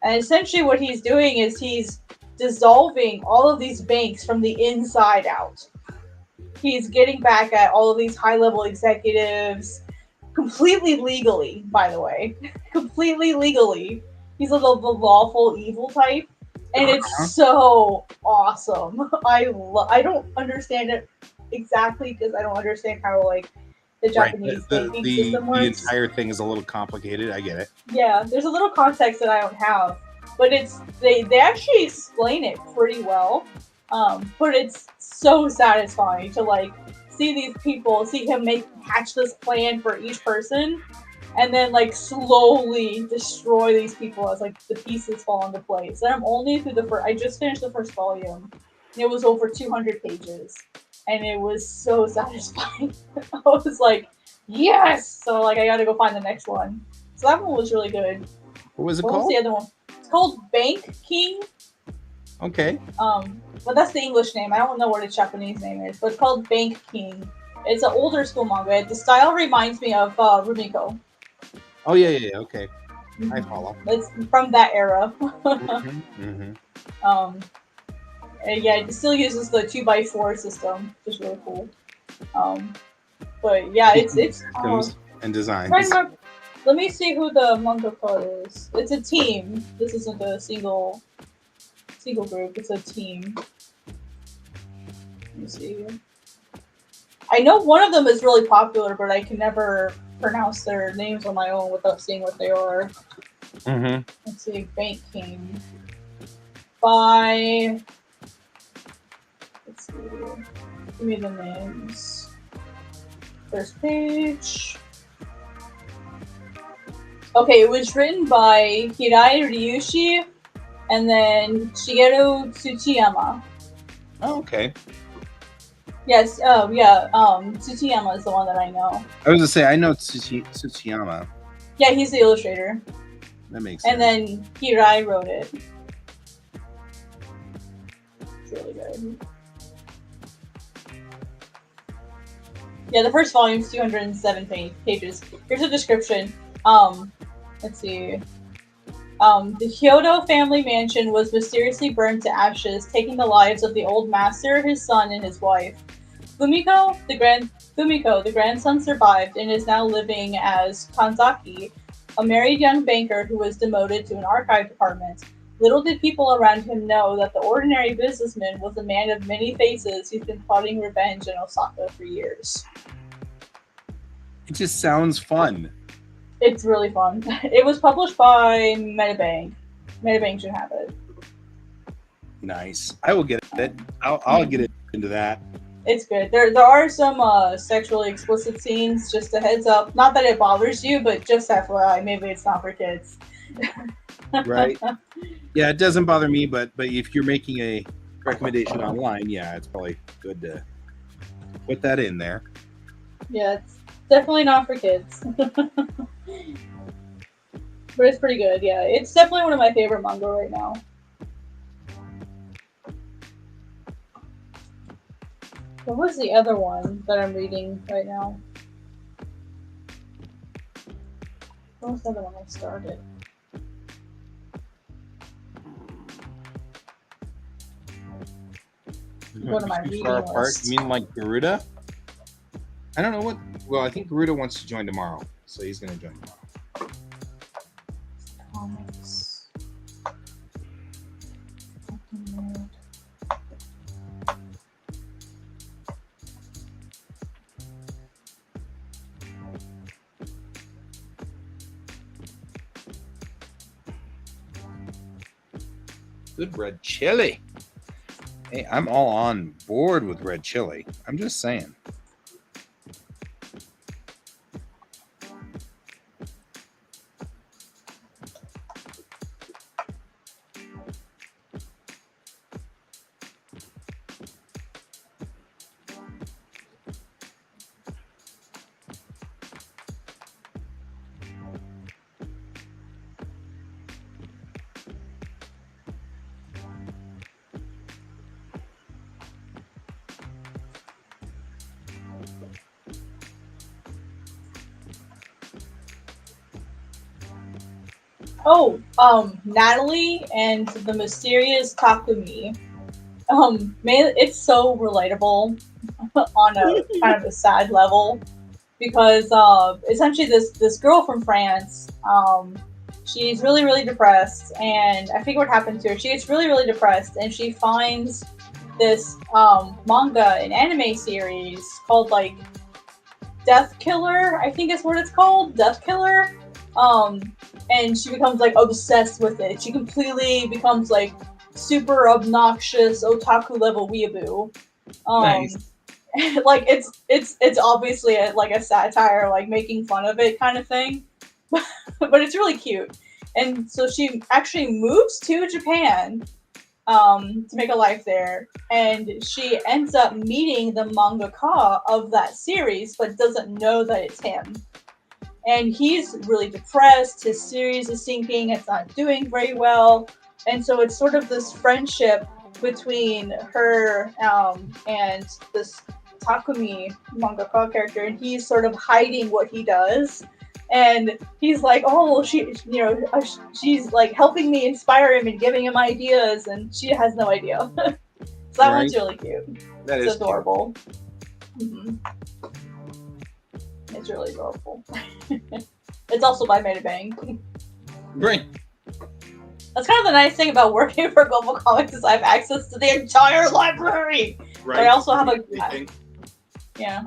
C: and essentially what he's doing is he's dissolving all of these banks from the inside out. He's getting back at all of these high-level executives, completely legally, by the way. Completely legally. He's the lawful evil type, and it's so awesome. I don't understand it exactly because I don't understand how like the Japanese banking system works.
A: The entire thing is a little complicated. I get it.
C: Yeah, there's a little context that I don't have, but they actually explain it pretty well. But it's so satisfying to like see these people, see him hatch this plan for each person, and then like slowly destroy these people as like the pieces fall into place. And I'm only through the first. I just finished the first volume. And it was over 200 pages, and it was so satisfying. I was like, yes. So like I got to go find the next one. So that one was really good.
A: What was it
C: What was
A: called?
C: the other one? It's called Bank King.
A: Okay.
C: But that's the English name. I don't know what its Japanese name is, but it's called Bank King. It's an older school manga. The style reminds me of Rumiko.
A: Oh yeah. Okay, I follow.
C: It's from that era.
A: Mm-hmm.
C: And yeah, it still uses the 2x4 system, which is really cool. But yeah, it's
A: Systems and designs.
C: let me see who the mangaka is. It's a team. This isn't a single group. It's a team. Let me see. I know one of them is really popular, but I can never pronounce their names on my own without seeing what they are.
A: Mm-hmm.
C: Let's see, Bank King. By. Let's see. Give me the names. First page. Okay, it was written by Hirai Ryushi and then Shigeru Tsuchiyama.
A: Oh, okay.
C: Yes, Tsuchiyama is the one that I know.
A: I was gonna say I know Tsuchiyama.
C: Yeah, he's the illustrator.
A: That makes sense.
C: And then Hirai wrote it. It's really good. Yeah, the first volume is 207 pages. Here's a description. Let's see. The Kyoto family mansion was mysteriously burned to ashes, taking the lives of the old master, his son, and his wife. Fumiko, the grandson, survived and is now living as Kanzaki, a married young banker who was demoted to an archive department. Little did people around him know that the ordinary businessman was a man of many faces who's been plotting revenge in Osaka for years.
A: It just sounds fun.
C: It's really fun. It was published by Metabank. Metabank should have it.
A: Nice. I will get it. I'll get it into that.
C: It's good. There are some sexually explicit scenes. Just a heads up. Not that it bothers you, but just FYI, maybe it's not for kids.
A: Right. Yeah, it doesn't bother me, but if you're making a recommendation online, yeah, it's probably good to put that in there.
C: Yeah, it's definitely not for kids. But it's pretty good, yeah. It's definitely one of my favorite manga right now. What was the other one that I'm reading right now? What was the other one I started? Go to my reading
A: Far apart.
C: list.
A: You mean like Garuda? I don't know what. Well, I think Garuda wants to join tomorrow, so he's going to join tomorrow.
C: Comics.
A: Good red chili. Hey, I'm all on board with red chili. I'm just saying.
C: Oh, Natalie and the Mysterious Takumi. Man, it's so relatable on a kind of a sad level because essentially this girl from France, she's really depressed, and I forget what happened to her. She gets really depressed, and she finds this manga and anime series called like Death Killer, I think is what it's called, Death Killer. And she becomes like obsessed with it. She completely becomes like super obnoxious otaku level weeaboo.
A: Nice.
C: Like it's obviously like a satire, like making fun of it kind of thing. but it's really cute. And so she actually moves to Japan to make a life there, and she ends up meeting the mangaka of that series, but doesn't know that it's him. And he's really depressed. His series is sinking. It's not doing very well, and so it's sort of this friendship between her and this Takumi mangaka character, and he's sort of hiding what he does. And he's like, oh, she's like helping me inspire him and giving him ideas, and she has no idea. So that one's really cute.
A: That
C: It's
A: is
C: adorable. Mm-hmm. It's really adorable. It's also by Made Bang.
A: Right.
C: That's kind of the nice thing about working for Global Comics is I have access to the entire library.
A: Right.
C: But I also have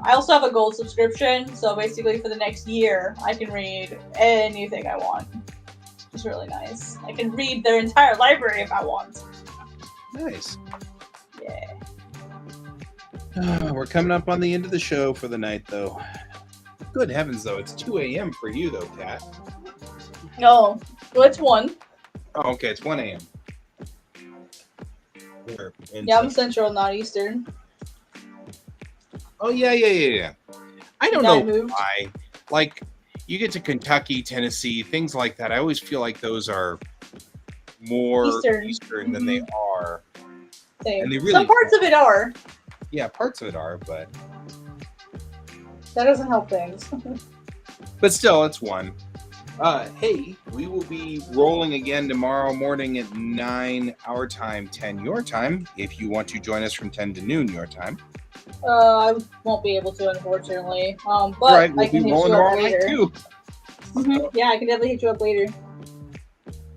C: I also have a gold subscription, so basically for the next year, I can read anything I want. It's really nice. I can read their entire library if I want.
A: Nice.
C: Yeah.
A: We're coming up on the end of the show for the night, though. Good heavens, though. It's 2 a.m. for you, though, Kat.
C: No, well, it's 1.
A: Oh, okay. It's 1 a.m.
C: Yeah, I'm Central, not Eastern.
A: Oh, yeah. I don't know why. Like, you get to Kentucky, Tennessee, things like that. I always feel like those are more Eastern than they are.
C: Same.
A: And they really
C: Some parts of it are.
A: Yeah, parts of it are, but
C: that doesn't help things.
A: But still, it's 1. Hey, we will be rolling again tomorrow morning at 9 our time, 10 your time, if you want to join us from 10 to noon your time.
C: I won't be able to, unfortunately. But
A: right, we'll
C: I can
A: be
C: hit you
A: rolling
C: up
A: tomorrow
C: later.
A: night too.
C: Mm-hmm. Yeah, I can definitely hit you up later.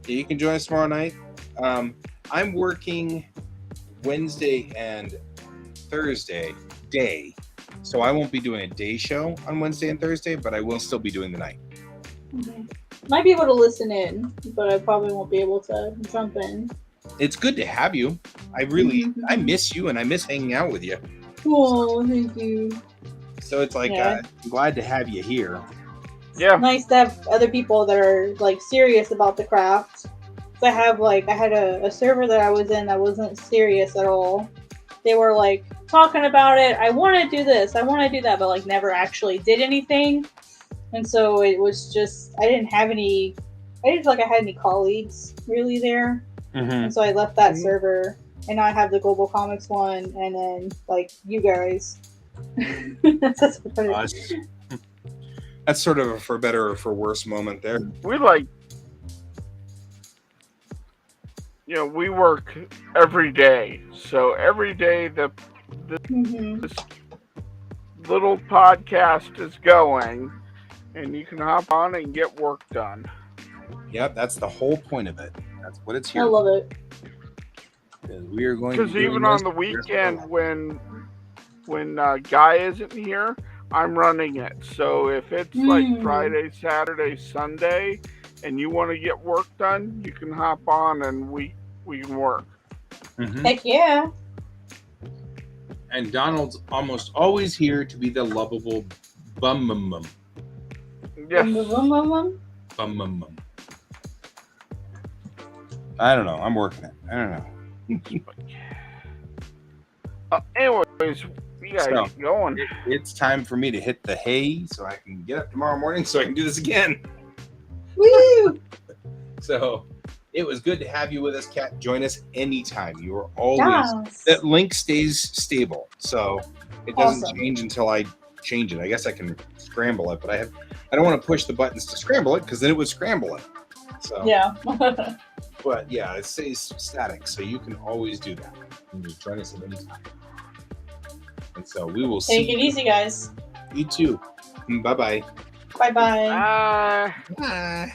A: Yeah, you can join us tomorrow night. I'm working Wednesday and Thursday day, so I won't be doing a day show on Wednesday and Thursday, but I will still be doing the night.
C: Mm-hmm. Might be able to listen in, but I probably won't be able to jump in.
A: It's good to have you. I miss you, and I miss hanging out with you.
C: Oh, thank you.
A: So it's like, I'm glad to have you here.
B: Yeah.
C: Nice to have other people that are like serious about the craft. So I had a server that I was in that wasn't serious at all. They were like talking about it. I want to do this. I want to do that, but like never actually did anything. And so it was just, I didn't feel like I had any colleagues really there.
A: Mm-hmm.
C: And so I left that server, and now I have the Global Comics one, and then like you guys. That's
A: sort of a for better or for worse moment there.
B: We we work every day. So every day this little podcast is going, and you can hop on and get work done.
A: Yep, that's the whole point of it. That's what it's here.
C: I love it.
A: We are going
B: because even on the weekend when Guy isn't here, I'm running it. So if it's like Friday, Saturday, Sunday, and you want to get work done, you can hop on and we can work.
A: Mm-hmm.
C: Heck yeah.
A: And Donald's almost always here to be the lovable bum.
B: Yes.
A: Bum. I don't know. I'm working it. I don't know.
B: Anyways, we gotta get going.
A: It's time for me to hit the hay so I can get up tomorrow morning so I can do this again.
C: Woo!
A: So it was good to have you with us, Kat. Join us anytime. You are always that link stays stable, so it doesn't change until I change it. I guess I can scramble it, but I don't want to push the buttons to scramble it because then it would scramble it. So
C: yeah.
A: But yeah, it stays static, so you can always do that. You can just join us at any time. And so we will see.
C: Take it easy, guys.
A: You too. Bye-bye.
C: Bye-bye.
B: Bye.